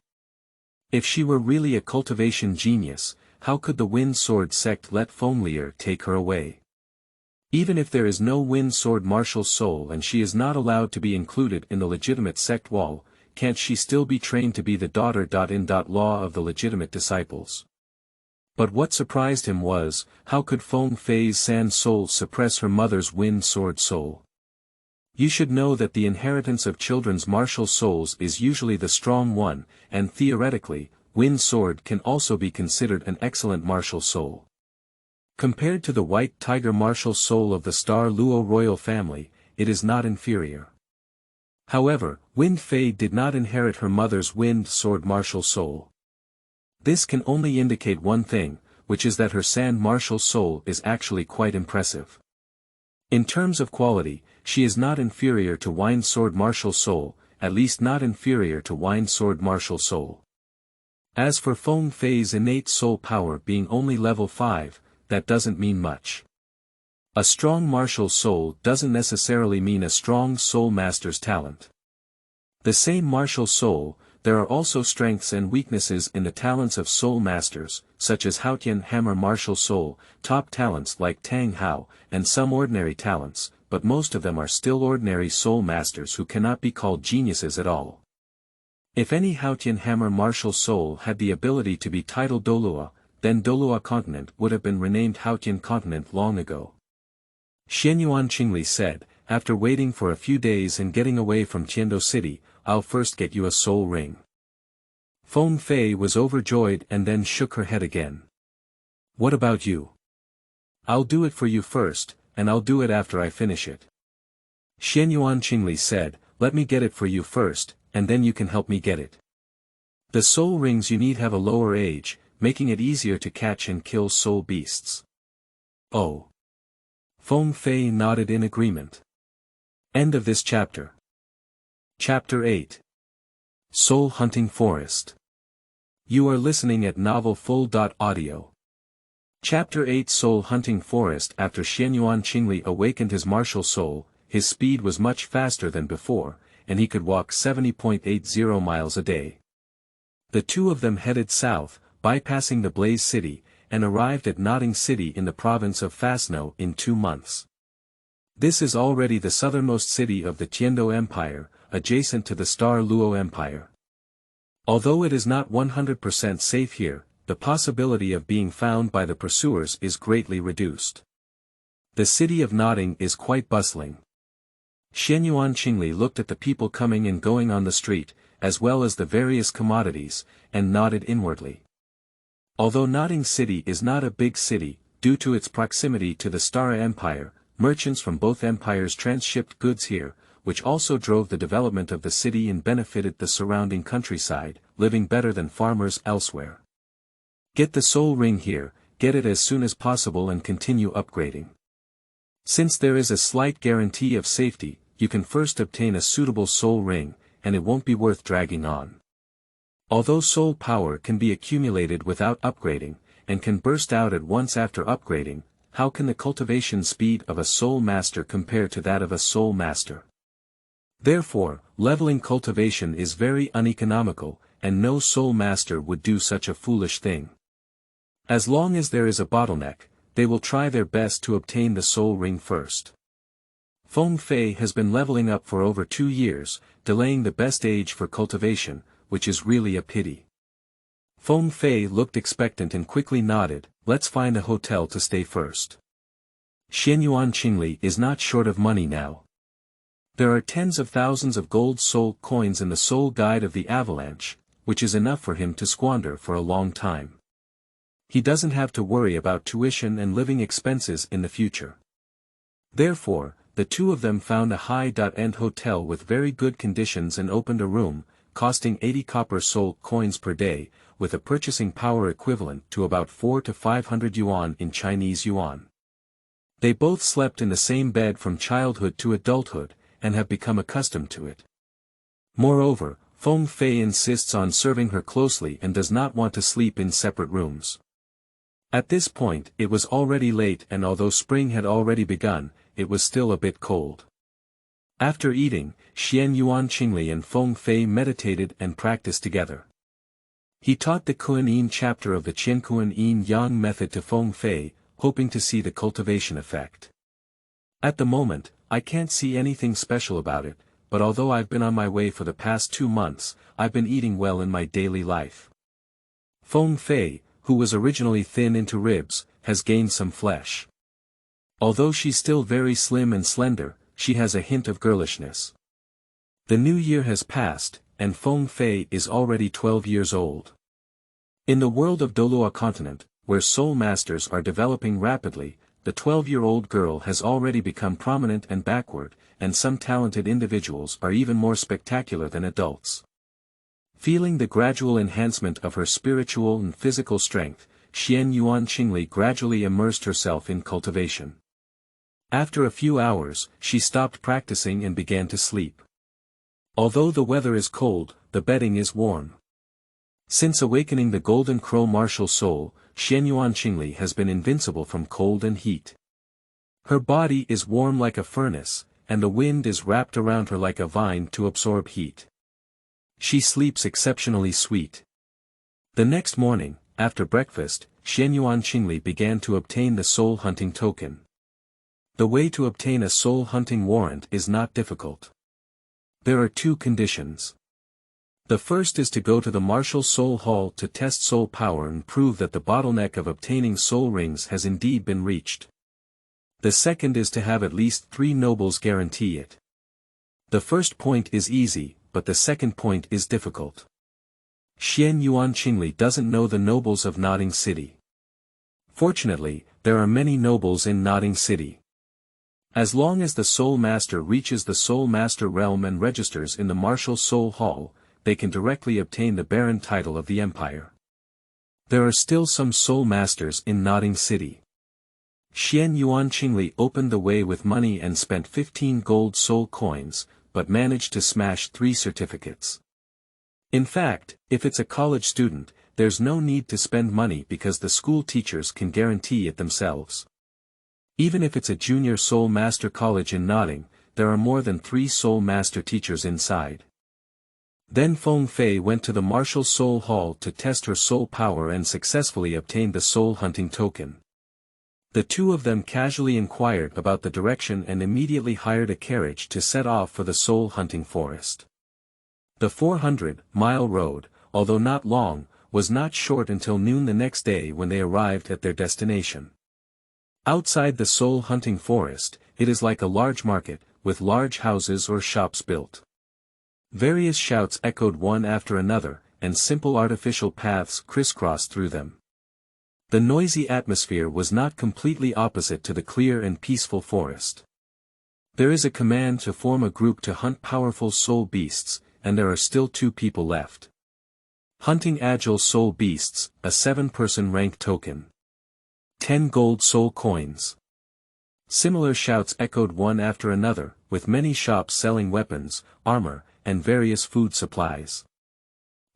If she were really a cultivation genius, how could the Wind Sword sect let Feng Lier take her away? Even if there is no Wind Sword martial soul and she is not allowed to be included in the legitimate sect wall, can't she still be trained to be the daughter-in-law of the legitimate disciples? But what surprised him was, how could Feng Fei's sand soul suppress her mother's Wind Sword soul? You should know that the inheritance of children's martial souls is usually the strong one, and theoretically, Wind Sword can also be considered an excellent martial soul. Compared to the White Tiger martial soul of the Star Luo royal family, it is not inferior. However, Wind Fei did not inherit her mother's Wind Sword martial soul. This can only indicate one thing, which is that her sand martial soul is actually quite impressive. In terms of quality, she is not inferior to Wind Sword martial soul, at least not inferior to Wind Sword martial soul. As for Feng Fei's innate soul power being only level 5, that doesn't mean much. A strong martial soul doesn't necessarily mean a strong soul master's talent. The same martial soul, there are also strengths and weaknesses in the talents of soul masters, such as Haotian Hammer martial soul, top talents like Tang Hao, and some ordinary talents, but most of them are still ordinary soul masters who cannot be called geniuses at all. If any Haotian Hammer martial soul had the ability to be titled Douluo, then Douluo continent would have been renamed Haotian continent long ago. Xuanyuan Xiayu said, after waiting for a few days and getting away from Tiando City, I'll first get you a soul ring. Feng Fei was overjoyed and then shook her head again. What about you? I'll do it for you first, and I'll do it after I finish it. Xuanyuan Xiayu said, let me get it for you first, and then you can help me get it. The soul rings you need have a lower age, making it easier to catch and kill soul beasts. Oh. Feng Fei nodded in agreement. End of this chapter. Chapter 8. Soul Hunting Forest. You are listening at novelfull.audio. Chapter 8 Soul Hunting Forest. After Xuanyuan Xiayu awakened his martial soul, his speed was much faster than before, and he could walk 70.80 miles a day. The two of them headed south, bypassing the Blaze City, and arrived at Nodding City in the province of Fasno in 2 months. This is already the southernmost city of the Tiando Empire, adjacent to the Star Luo Empire. Although it is not 100% safe here, the possibility of being found by the pursuers is greatly reduced. The city of Nodding is quite bustling. Xuanyuan Xiayu looked at the people coming and going on the street, as well as the various commodities, and nodded inwardly. Although Nodding City is not a big city, due to its proximity to the Stara Empire, merchants from both empires transshipped goods here, which also drove the development of the city and benefited the surrounding countryside, living better than farmers elsewhere. Get the soul ring here, get it as soon as possible and continue upgrading. Since there is a slight guarantee of safety, you can first obtain a suitable soul ring, and it won't be worth dragging on. Although soul power can be accumulated without upgrading, and can burst out at once after upgrading, how can the cultivation speed of a soul master compare to that of a soul master? Therefore, leveling cultivation is very uneconomical, and no soul master would do such a foolish thing. As long as there is a bottleneck, they will try their best to obtain the soul ring first. Feng Fei has been leveling up for over 2 years, delaying the best age for cultivation, which is really a pity. Feng Fei looked expectant and quickly nodded, let's find a hotel to stay first. Xuanyuan Xiayu is not short of money now. There are tens of thousands of gold soul coins in the soul guide of the Avalanche, which is enough for him to squander for a long time. He doesn't have to worry about tuition and living expenses in the future. Therefore, the two of them found a high-end hotel with very good conditions and opened a room, costing 80 copper soul coins per day, with a purchasing power equivalent to about 400 to 500 yuan in Chinese yuan. They both slept in the same bed from childhood to adulthood, and have become accustomed to it. Moreover, Feng Fei insists on serving her closely and does not want to sleep in separate rooms. At this point it was already late, and although spring had already begun, it was still a bit cold. After eating, Xuanyuan Xiayu and Feng Fei meditated and practiced together. He taught the Kuan Yin chapter of the Qiankuan Yin Yang method to Feng Fei, hoping to see the cultivation effect. At the moment, I can't see anything special about it, but although I've been on my way for the past 2 months, I've been eating well in my daily life. Feng Fei, who was originally thin into ribs, has gained some flesh. Although she's still very slim and slender, she has a hint of girlishness. The new year has passed, and Feng Fei is already 12 years old. In the world of Douluo continent, where soul masters are developing rapidly, the 12-year-old girl has already become prominent and backward, and some talented individuals are even more spectacular than adults. Feeling the gradual enhancement of her spiritual and physical strength, Xuanyuan Xiayu gradually immersed herself in cultivation. After a few hours, she stopped practicing and began to sleep. Although the weather is cold, the bedding is warm. Since awakening the Golden Crow martial soul, Xuanyuan Xiayu has been invincible from cold and heat. Her body is warm like a furnace, and the wind is wrapped around her like a vine to absorb heat. She sleeps exceptionally sweet. The next morning, after breakfast, Xuanyuan Xiayu began to obtain the soul hunting token. The way to obtain a soul hunting warrant is not difficult. There are 2 conditions. The first is to go to the martial soul hall to test soul power and prove that the bottleneck of obtaining soul rings has indeed been reached. The second is to have at least 3 nobles guarantee it. The first point is easy, but the second point is difficult. Xuanyuan Xiayu doesn't know the nobles of Nodding City. Fortunately, there are many nobles in Nodding City. As long as the Soul Master reaches the Soul Master realm and registers in the Martial Soul Hall, they can directly obtain the Baron title of the Empire. There are still some Soul Masters in Nodding City. Xuanyuan Xiayu opened the way with money and spent 15 gold soul coins, but managed to smash 3 certificates. In fact, if it's a college student, there's no need to spend money because the school teachers can guarantee it themselves. Even if it's a junior Soul Master college in Nodding, there are more than 3 Soul Master teachers inside. Then Feng Fei went to the Martial Soul Hall to test her soul power and successfully obtained the soul hunting token. The two of them casually inquired about the direction and immediately hired a carriage to set off for the soul hunting forest. The 400-mile road, although not long, was not short until noon the next day when they arrived at their destination. Outside the soul hunting forest, it is like a large market, with large houses or shops built. Various shouts echoed one after another, and simple artificial paths crisscrossed through them. The noisy atmosphere was not completely opposite to the clear and peaceful forest. There is a command to form a group to hunt powerful soul beasts, and there are still 2 people left. Hunting agile soul beasts, a 7-person rank token. 10 gold soul coins. Similar shouts echoed one after another, with many shops selling weapons, armor, and various food supplies.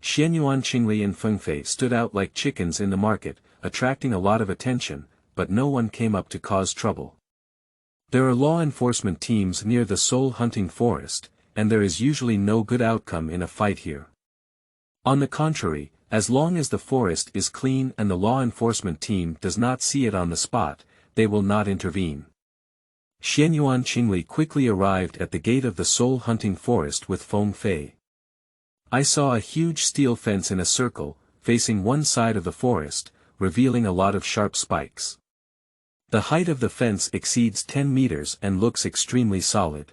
Xuanyuan Xiayu and Feng Fei stood out like chickens in the market, attracting a lot of attention, but no one came up to cause trouble. There are law enforcement teams near the soul hunting forest, and there is usually no good outcome in a fight here. On the contrary, as long as the forest is clean and the law enforcement team does not see it on the spot, they will not intervene. Xuanyuan Xiayu quickly arrived at the gate of the soul hunting forest with Feng Fei. I saw a huge steel fence in a circle, facing one side of the forest, revealing a lot of sharp spikes. The height of the fence exceeds 10 meters and looks extremely solid.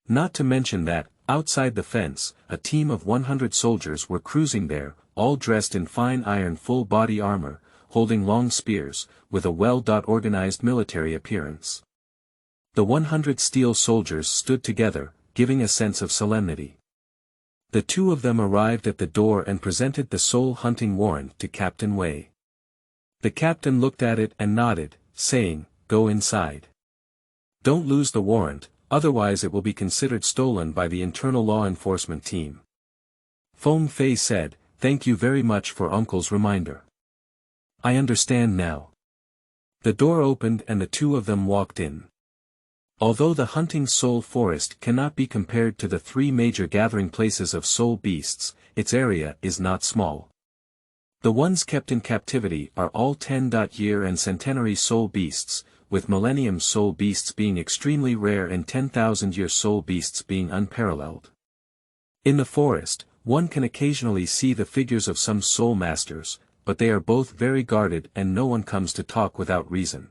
Not to mention that, outside the fence, a team of 100 soldiers were cruising there, all dressed in fine iron full-body armor, holding long spears, with a well-organized military appearance. The 100 steel soldiers stood together, giving a sense of solemnity. The 2 of them arrived at the door and presented the soul hunting warrant to Captain Wei. The captain looked at it and nodded, saying, "Go inside. Don't lose the warrant, otherwise it will be considered stolen by the internal law enforcement team." Feng Fei said, "Thank you very much for Uncle's reminder. I understand now." The door opened and the 2 of them walked in. Although the hunting soul forest cannot be compared to the 3 major gathering places of soul beasts, its area is not small. The ones kept in captivity are all 10-year and centenary soul beasts, with millennium soul beasts being extremely rare and 10,000-year soul beasts being unparalleled. In the forest, one can occasionally see the figures of some soul masters, but they are both very guarded and no one comes to talk without reason.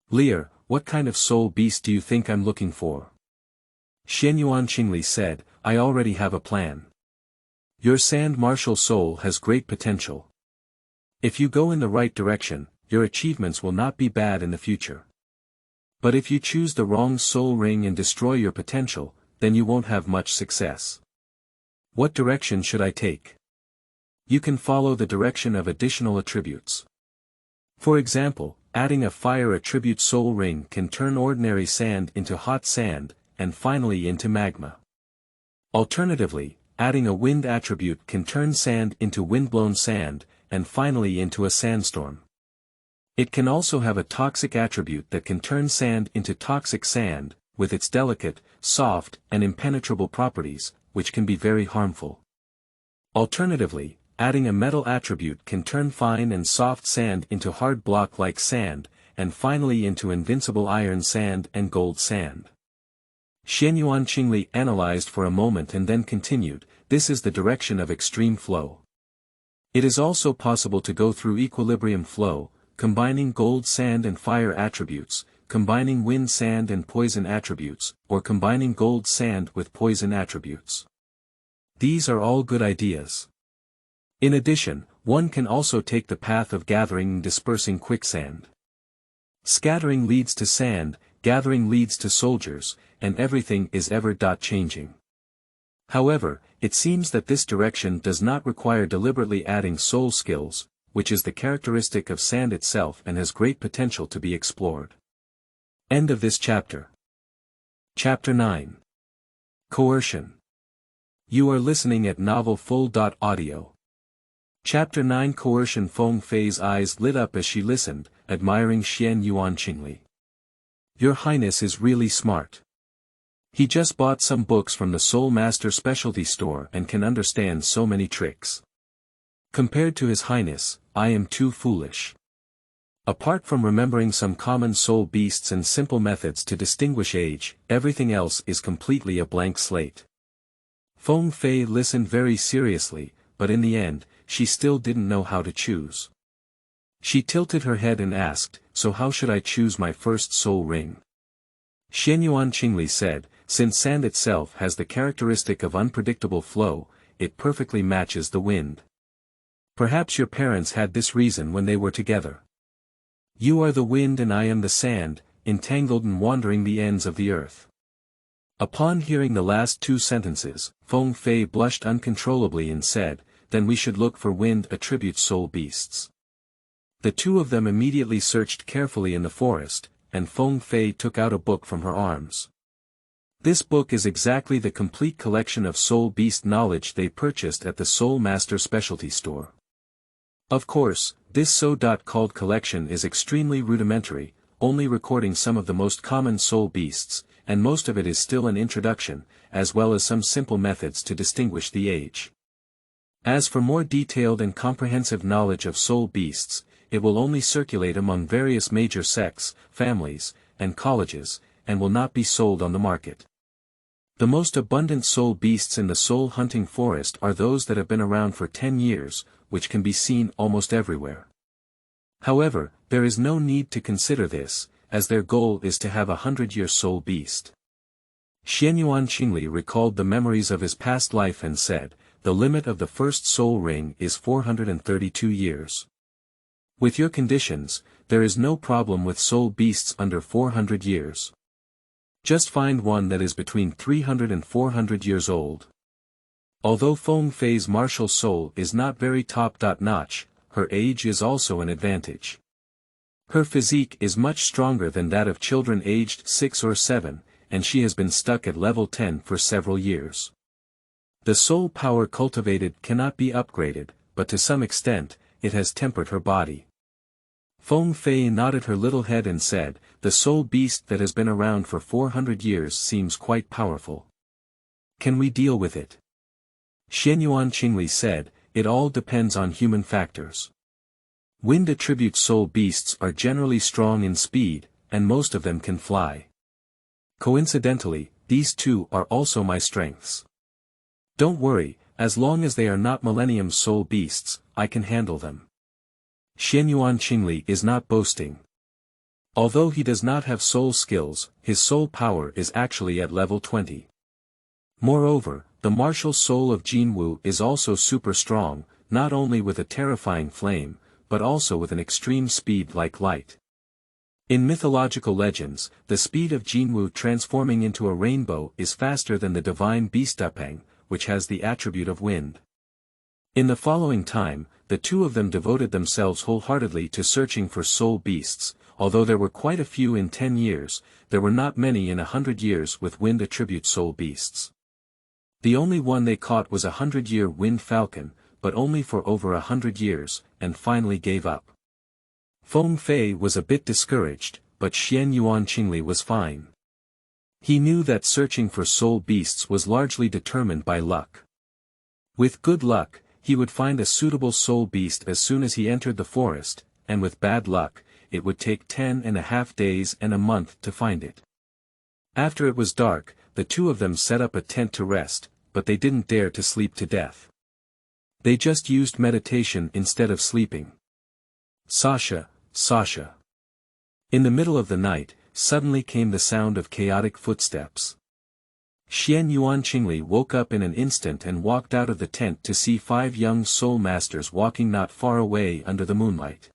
"Lear, what kind of soul beast do you think I'm looking for?" Xuanyuan Xiayu said, "I already have a plan. Your sand martial soul has great potential. If you go in the right direction, your achievements will not be bad in the future. But if you choose the wrong soul ring and destroy your potential, then you won't have much success. What direction should I take? You can follow the direction of additional attributes. For example, adding a fire attribute soul ring can turn ordinary sand into hot sand, and finally into magma. Alternatively, adding a wind attribute can turn sand into windblown sand, and finally into a sandstorm. It can also have a toxic attribute that can turn sand into toxic sand, with its delicate, soft, and impenetrable properties, which can be very harmful. Alternatively, adding a metal attribute can turn fine and soft sand into hard block-like sand, and finally into invincible iron sand and gold sand. Xuanyuan Xiayu analyzed for a moment and then continued, this is the direction of extreme flow. It is also possible to go through equilibrium flow, combining gold sand and fire attributes, combining wind sand and poison attributes, or combining gold sand with poison attributes. These are all good ideas. In addition, one can also take the path of gathering and dispersing quicksand. Scattering leads to sand, gathering leads to soldiers, and everything is ever changing. However, it seems that this direction does not require deliberately adding soul skills, which is the characteristic of sand itself and has great potential to be explored. End of this chapter. Chapter 9. Coercion. You are listening at novelfull.audio. Chapter 9. Coercion. Feng Fei's eyes lit up as she listened, admiring Xuanyuan Xiayu. Your Highness is really smart. He just bought some books from the Soul Master specialty store and can understand so many tricks. Compared to His Highness, I am too foolish. Apart from remembering some common soul beasts and simple methods to distinguish age, everything else is completely a blank slate. Feng Fei listened very seriously, but in the end, she still didn't know how to choose. She tilted her head and asked, so how should I choose my first soul ring? Xuanyuan Xiayu said, since sand itself has the characteristic of unpredictable flow, it perfectly matches the wind. Perhaps your parents had this reason when they were together. You are the wind and I am the sand, entangled and wandering the ends of the earth. Upon hearing the last two sentences, Feng Fei blushed uncontrollably and said, then we should look for wind attribute soul beasts. The two of them immediately searched carefully in the forest, and Feng Fei took out a book from her arms. This book is exactly the complete collection of soul beast knowledge they purchased at the Soul Master specialty store. Of course, this so-called collection is extremely rudimentary, only recording some of the most common soul beasts, and most of it is still an introduction, as well as some simple methods to distinguish the age. As for more detailed and comprehensive knowledge of soul beasts, it will only circulate among various major sects, families, and colleges, and will not be sold on the market. The most abundant soul beasts in the soul hunting forest are those that have been around for 10 years, which can be seen almost everywhere. However, there is no need to consider this, as their goal is to have a 100-year soul beast. Xuanyuan Xiayu recalled the memories of his past life and said, the limit of the first soul ring is 432 years. With your conditions, there is no problem with soul beasts under 400 years. Just find one that is between 300 and 400 years old. Although Feng Fei's martial soul is not very top-notch, her age is also an advantage. Her physique is much stronger than that of children aged 6 or 7, and she has been stuck at level 10 for several years. The soul power cultivated cannot be upgraded, but to some extent, it has tempered her body. Feng Fei nodded her little head and said, the soul beast that has been around for 400 years seems quite powerful. Can we deal with it? Xuanyuan Xiayu said, it all depends on human factors. Wind attribute soul beasts are generally strong in speed, and most of them can fly. Coincidentally, these two are also my strengths. Don't worry, as long as they are not Millennium soul beasts, I can handle them. Xuanyuan Xiayu is not boasting. Although he does not have soul skills, his soul power is actually at level 20. Moreover, the martial soul of Jinwu is also super strong, not only with a terrifying flame, but also with an extreme speed like light. In mythological legends, the speed of Jinwu transforming into a rainbow is faster than the divine beast Dupeng, which has the attribute of wind. In the following time, the two of them devoted themselves wholeheartedly to searching for soul beasts. Although there were quite a few in 10 years, there were not many in 100 years with wind attribute soul beasts. The only one they caught was a 100-year wind falcon, but only for over 100 years, and finally gave up. Feng Fei was a bit discouraged, but Xuanyuan Xiayu was fine. He knew that searching for soul beasts was largely determined by luck. With good luck, he would find a suitable soul beast as soon as he entered the forest, and with bad luck, it would take 10.5 days and a month to find it. After it was dark, the two of them set up a tent to rest, but they didn't dare to sleep to death. They just used meditation instead of sleeping. Sasha, Sasha. In the middle of the night, suddenly came the sound of chaotic footsteps. Xuanyuan Qingli woke up in an instant and walked out of the tent to see 5 young soul masters walking not far away under the moonlight.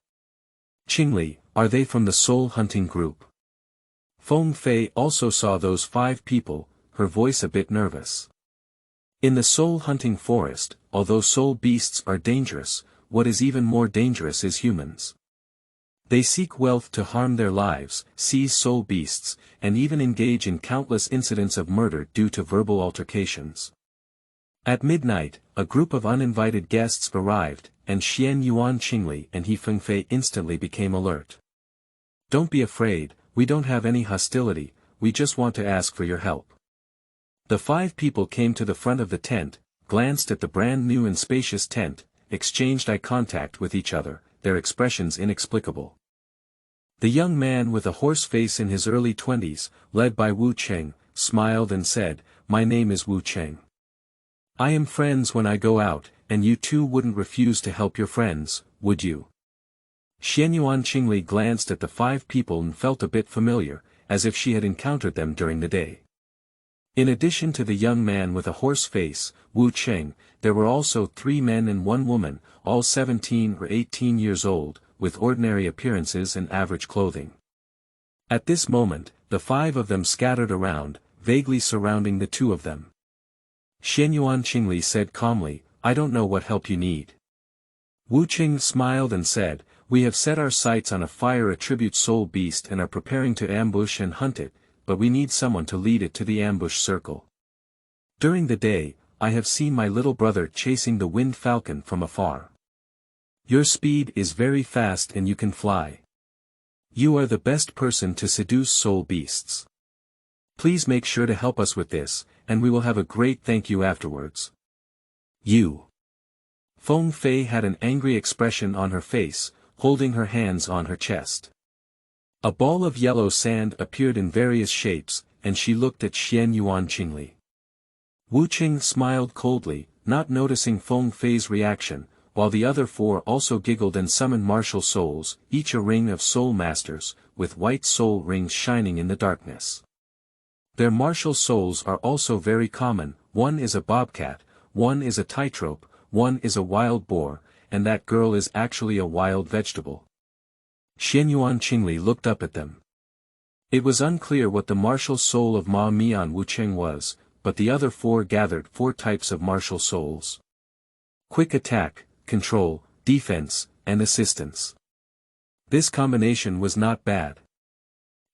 Qingli, are they from the soul hunting group? Feng Fei also saw those 5 people, her voice a bit nervous. In the soul hunting forest, although soul beasts are dangerous, what is even more dangerous is humans. They seek wealth to harm their lives, seize soul beasts, and even engage in countless incidents of murder due to verbal altercations. At midnight, a group of uninvited guests arrived, and Xuanyuan Qingli and Feng Fei instantly became alert. Don't be afraid, we don't have any hostility, we just want to ask for your help. The 5 people came to the front of the tent, glanced at the brand new and spacious tent, exchanged eye contact with each other, their expressions inexplicable. The young man with a horse face in his early 20s, led by Wu Cheng, smiled and said, "My name is Wu Cheng. I am friends when I go out, and you too wouldn't refuse to help your friends, would you?" Xuanyuan Qingli glanced at the 5 people and felt a bit familiar, as if she had encountered them during the day. In addition to the young man with a horse face, Wu Cheng, there were also 3 men and 1 woman, all 17 or 18 years old, with ordinary appearances and average clothing. At this moment, the 5 of them scattered around, vaguely surrounding the 2 of them. Xuanyuan Qingli said calmly, "I don't know what help you need." Wu Cheng smiled and said, "We have set our sights on a fire attribute soul beast and are preparing to ambush and hunt it, but we need someone to lead it to the ambush circle. During the day, I have seen my little brother chasing the wind falcon from afar. Your speed is very fast and you can fly. You are the best person to seduce soul beasts. Please make sure to help us with this, and we will have a great thank you afterwards. You." Feng Fei had an angry expression on her face, holding her hands on her chest. A ball of yellow sand appeared in various shapes, and she looked at Xuanyuan Qingli. Wu Cheng smiled coldly, not noticing Feng Fei's reaction, while the other 4 also giggled and summoned martial souls, each a ring of soul masters, with white soul rings shining in the darkness. Their martial souls are also very common, one is a bobcat, one is a tightrope, one is a wild boar, and that girl is actually a wild vegetable. Xuanyuan Qingli looked up at them. It was unclear what the martial soul of Ma Mian Wu Cheng was, but the other 4 gathered 4 types of martial souls. Quick attack, control, defense, and assistance. This combination was not bad.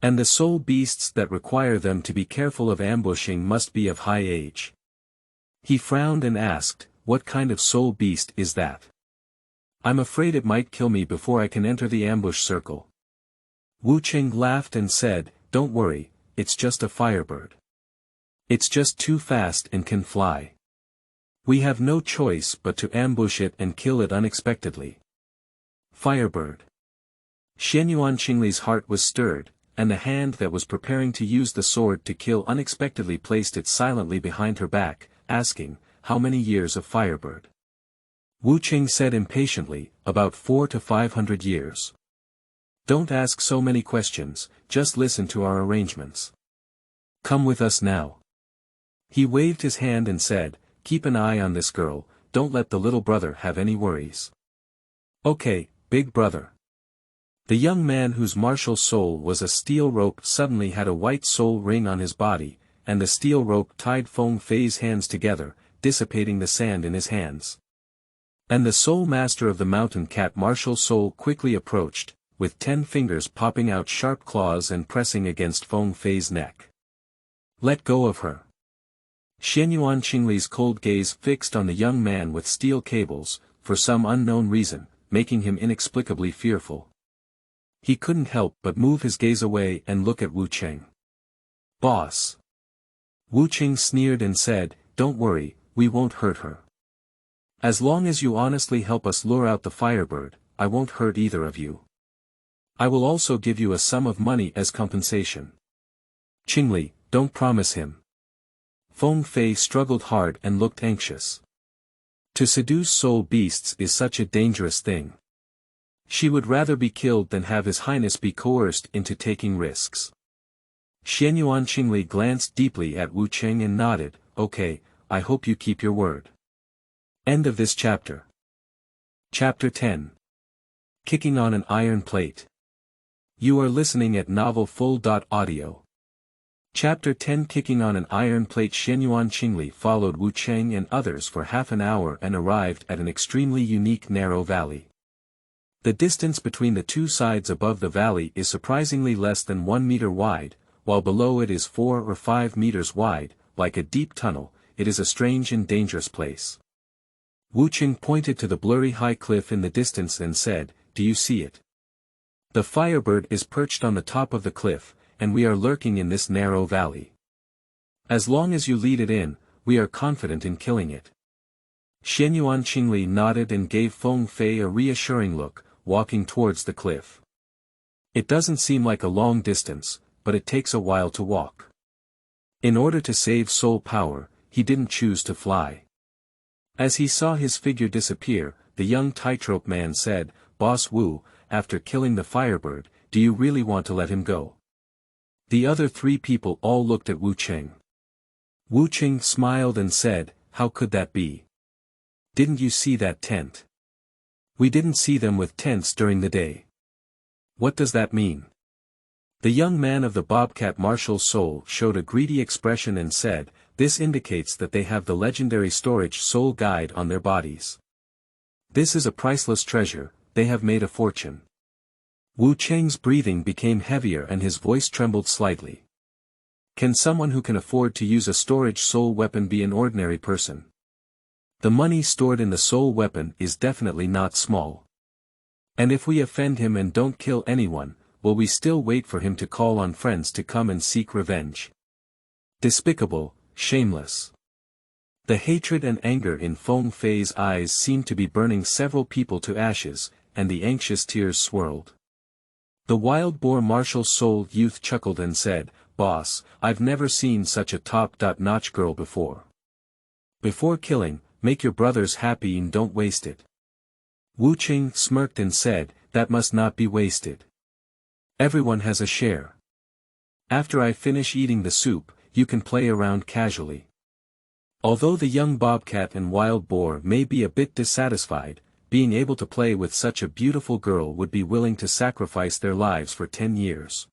And the soul beasts that require them to be careful of ambushing must be of high age. He frowned and asked, "What kind of soul beast is that? I'm afraid it might kill me before I can enter the ambush circle." Wu Cheng laughed and said, "Don't worry, it's just a firebird. It's just too fast and can fly. We have no choice but to ambush it and kill it unexpectedly." Firebird. Xuanyuan Qingli's heart was stirred, and the hand that was preparing to use the sword to kill unexpectedly placed it silently behind her back, asking, "How many years of firebird?" Wu Cheng said impatiently, "About 400 to 500 years. Don't ask so many questions, just listen to our arrangements. Come with us now." He waved his hand and said, "Keep an eye on this girl, don't let the little brother have any worries." "Okay, big brother." The young man whose martial soul was a steel rope suddenly had a white soul ring on his body, and the steel rope tied Feng Fei's hands together, dissipating the sand in his hands. And the soul master of the mountain cat martial soul quickly approached, with 10 fingers popping out sharp claws and pressing against Feng Fei's neck. "Let go of her." Xuanyuan Qingli's cold gaze fixed on the young man with steel cables, for some unknown reason, making him inexplicably fearful. He couldn't help but move his gaze away and look at Wu Cheng. "Boss." Wu Cheng sneered and said, "Don't worry, we won't hurt her. As long as you honestly help us lure out the firebird, I won't hurt either of you. I will also give you a sum of money as compensation." "Qingli, don't promise him." Feng Fei struggled hard and looked anxious. To seduce soul beasts is such a dangerous thing. She would rather be killed than have His Highness be coerced into taking risks. Xuanyuan Xiayu glanced deeply at Wu Cheng and nodded, "Okay, I hope you keep your word." End of this chapter. Chapter 10. Kicking on an Iron Plate. You are listening at novelfull.audio. Chapter 10. Kicking on an Iron Plate. Xuanyuan Xiayu followed Wu Cheng and others for half an hour and arrived at an extremely unique narrow valley. The distance between the two sides above the valley is surprisingly less than 1 meter wide, while below it is 4 or 5 meters wide, like a deep tunnel. It is a strange and dangerous place. Wu Cheng pointed to the blurry high cliff in the distance and said, "Do you see it? The firebird is perched on the top of the cliff, and we are lurking in this narrow valley. As long as you lead it in, we are confident in killing it." Xuanyuan Xiayu nodded and gave Feng Fei a reassuring look, walking towards the cliff. It doesn't seem like a long distance, but it takes a while to walk. In order to save soul power, he didn't choose to fly. As he saw his figure disappear, the young tightrope man said, "Boss Wu, after killing the firebird, do you really want to let him go?" The other 3 people all looked at Wu Cheng. Wu Cheng smiled and said, "How could that be? Didn't you see that tent? We didn't see them with tents during the day." "What does that mean?" The young man of the bobcat martial soul showed a greedy expression and said, "This indicates that they have the legendary storage soul guide on their bodies. This is a priceless treasure, they have made a fortune." Wu Cheng's breathing became heavier and his voice trembled slightly. Can someone who can afford to use a storage soul weapon be an ordinary person? The money stored in the soul weapon is definitely not small. And if we offend him and don't kill anyone, will we still wait for him to call on friends to come and seek revenge? Despicable, shameless. The hatred and anger in Feng Fei's eyes seemed to be burning several people to ashes, and the anxious tears swirled. The wild boar martial soul youth chuckled and said, "Boss, I've never seen such a top-notch girl before. Before killing, make your brothers happy and don't waste it." Wu Cheng smirked and said, "That must not be wasted. Everyone has a share. After I finish eating the soup, you can play around casually." Although the young bobcat and wild boar may be a bit dissatisfied, being able to play with such a beautiful girl would be willing to sacrifice their lives for 10 years.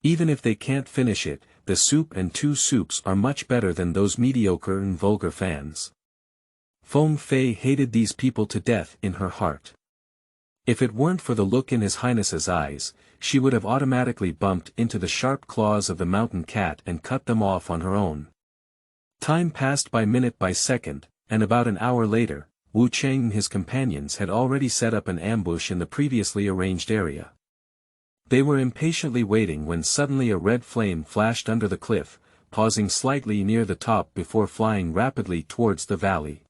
Even if they can't finish it, the soup and 2 soups are much better than those mediocre and vulgar fans. Feng Fei hated these people to death in her heart. If it weren't for the look in His Highness's eyes, she would have automatically bumped into the sharp claws of the mountain cat and cut them off on her own. Time passed by minute by second, and about an hour later, Wu Cheng and his companions had already set up an ambush in the previously arranged area. They were impatiently waiting when suddenly a red flame flashed under the cliff, pausing slightly near the top before flying rapidly towards the valley.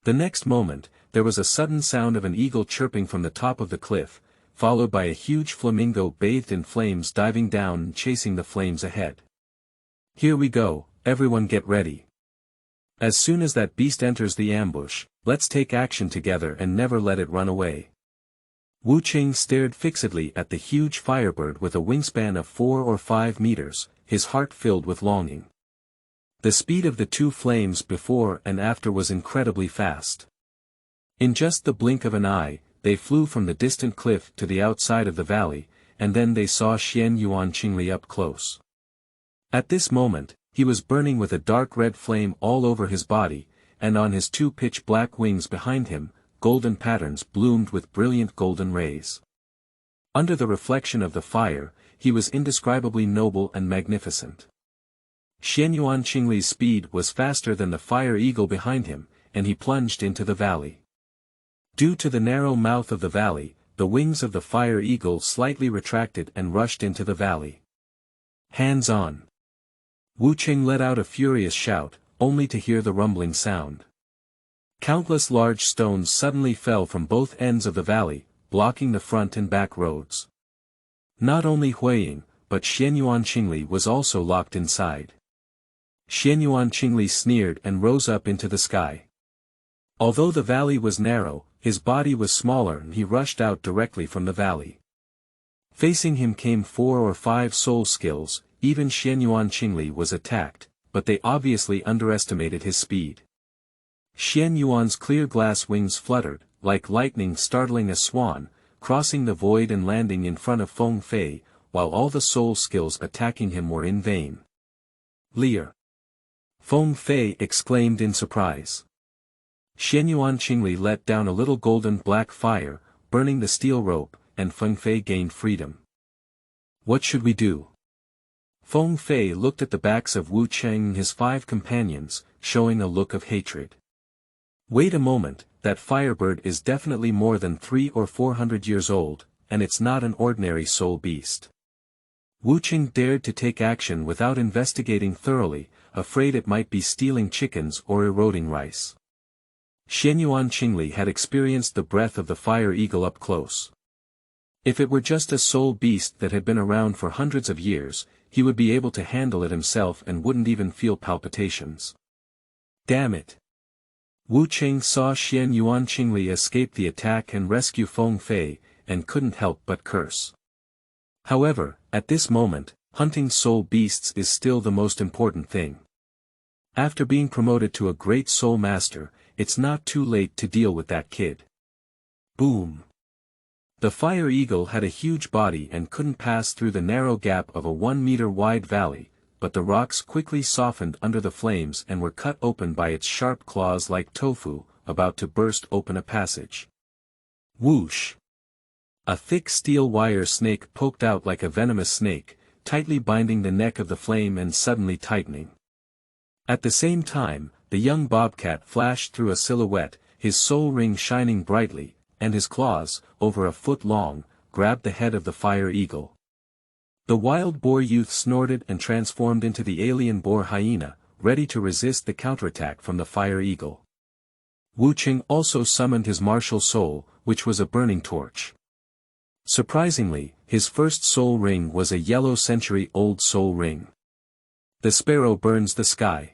The next moment, there was a sudden sound of an eagle chirping from the top of the cliff, followed by a huge flamingo bathed in flames diving down and chasing the flames ahead. "Here we go, everyone get ready. As soon as that beast enters the ambush, let's take action together and never let it run away." Wu Cheng stared fixedly at the huge firebird with a wingspan of 4 or 5 meters, his heart filled with longing. The speed of the 2 flames before and after was incredibly fast. In just the blink of an eye, they flew from the distant cliff to the outside of the valley, and then they saw Xuanyuan Xiayu up close. At this moment, he was burning with a dark red flame all over his body, and on his 2 pitch-black wings behind him, golden patterns bloomed with brilliant golden rays. Under the reflection of the fire, he was indescribably noble and magnificent. Xuanyuan Xiyu's speed was faster than the fire eagle behind him, and he plunged into the valley. Due to the narrow mouth of the valley, the wings of the fire eagle slightly retracted and rushed into the valley. "Hands on!" Wu Cheng let out a furious shout, only to hear the rumbling sound. Countless large stones suddenly fell from both ends of the valley, blocking the front and back roads. Not only Huiying, but Xuanyuan Xiayu was also locked inside. Xuanyuan Xiayu sneered and rose up into the sky. Although the valley was narrow, his body was smaller and he rushed out directly from the valley. Facing him came 4 or 5 soul skills. Even Xuanyuan Xiayu was attacked, but they obviously underestimated his speed. Xuanyuan's clear glass wings fluttered, like lightning startling a swan, crossing the void and landing in front of Feng Fei, while all the soul skills attacking him were in vain. Leer! Feng Fei exclaimed in surprise. Xuanyuan Xiayu let down a little golden-black fire, burning the steel rope, and Feng Fei gained freedom. What should we do? Feng Fei looked at the backs of Wu Cheng and his 5 companions, showing a look of hatred. Wait a moment, that firebird is definitely more than 300 or 400 years old, and it's not an ordinary soul beast. Wu Cheng dared to take action without investigating thoroughly, afraid it might be stealing chickens or eroding rice. Xuanyuan Xiayu had experienced the breath of the fire eagle up close. If it were just a soul beast that had been around for hundreds of years, he would be able to handle it himself and wouldn't even feel palpitations. Damn it! Wu Cheng saw Xuanyuan Xiayu escape the attack and rescue Feng Fei, and couldn't help but curse. However, at this moment, hunting soul beasts is still the most important thing. After being promoted to a great soul master, it's not too late to deal with that kid. Boom! The fire eagle had a huge body and couldn't pass through the narrow gap of a 1-meter-wide valley, but the rocks quickly softened under the flames and were cut open by its sharp claws like tofu, about to burst open a passage. Whoosh! A thick steel wire snake poked out like a venomous snake, tightly binding the neck of the flame and suddenly tightening. At the same time, the young bobcat flashed through a silhouette, his soul ring shining brightly, and his claws, over a foot long, grabbed the head of the fire eagle. The wild boar youth snorted and transformed into the alien boar hyena, ready to resist the counterattack from the fire eagle. Wu Cheng also summoned his martial soul, which was a burning torch. Surprisingly, his first soul ring was a yellow century-old soul ring. The sparrow burns the sky.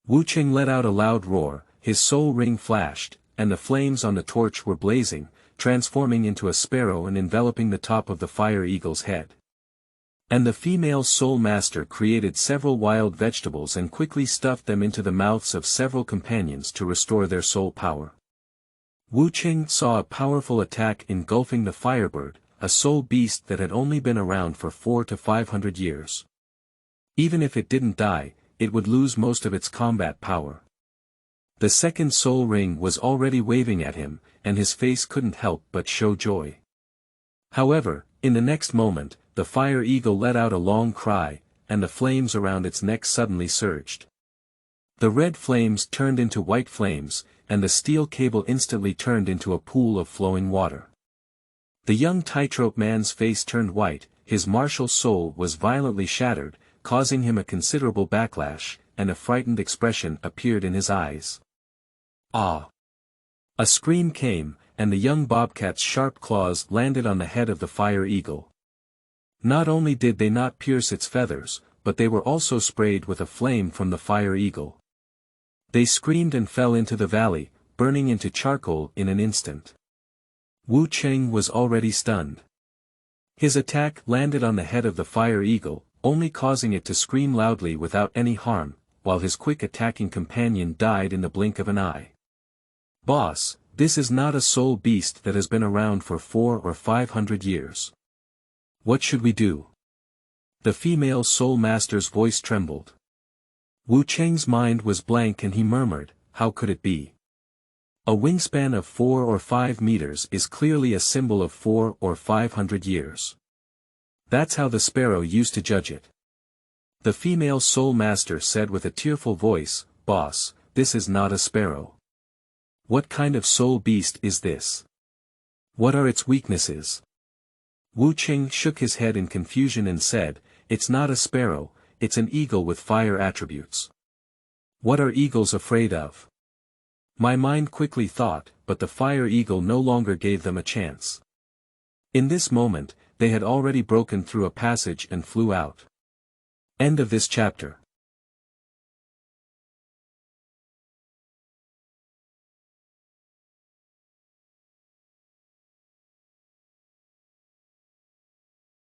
Wu Cheng let out a loud roar, his soul ring flashed, and the flames on the torch were blazing, transforming into a sparrow and enveloping the top of the fire eagle's head. And the female soul master created several wild vegetables and quickly stuffed them into the mouths of several companions to restore their soul power. Wu Cheng saw a powerful attack engulfing the firebird, a soul beast that had only been around for 400 to 500 years. Even if it didn't die, it would lose most of its combat power. The second soul ring was already waving at him, and his face couldn't help but show joy. However, in the next moment, the fire eagle let out a long cry, and the flames around its neck suddenly surged. The red flames turned into white flames, and the steel cable instantly turned into a pool of flowing water. The young tightrope man's face turned white, his martial soul was violently shattered, causing him a considerable backlash, and a frightened expression appeared in his eyes. Ah! A scream came, and the young bobcat's sharp claws landed on the head of the fire eagle. Not only did they not pierce its feathers, but they were also sprayed with a flame from the fire eagle. They screamed and fell into the valley, burning into charcoal in an instant. Wu Cheng was already stunned. His attack landed on the head of the fire eagle, only causing it to scream loudly without any harm, while his quick attacking companion died in the blink of an eye. Boss, this is not a soul beast that has been around for 400 or 500 years. What should we do? The female soul master's voice trembled. Wu Cheng's mind was blank and he murmured, how could it be? A wingspan of 4 or 5 meters is clearly a symbol of 400 or 500 years. That's how the sparrow used to judge it. The female soul master said with a tearful voice, Boss, this is not a sparrow. What kind of soul beast is this? What are its weaknesses? Wu Cheng shook his head in confusion and said, It's not a sparrow, it's an eagle with fire attributes. What are eagles afraid of? My mind quickly thought, but the fire eagle no longer gave them a chance. In this moment, they had already broken through a passage and flew out. End of this chapter.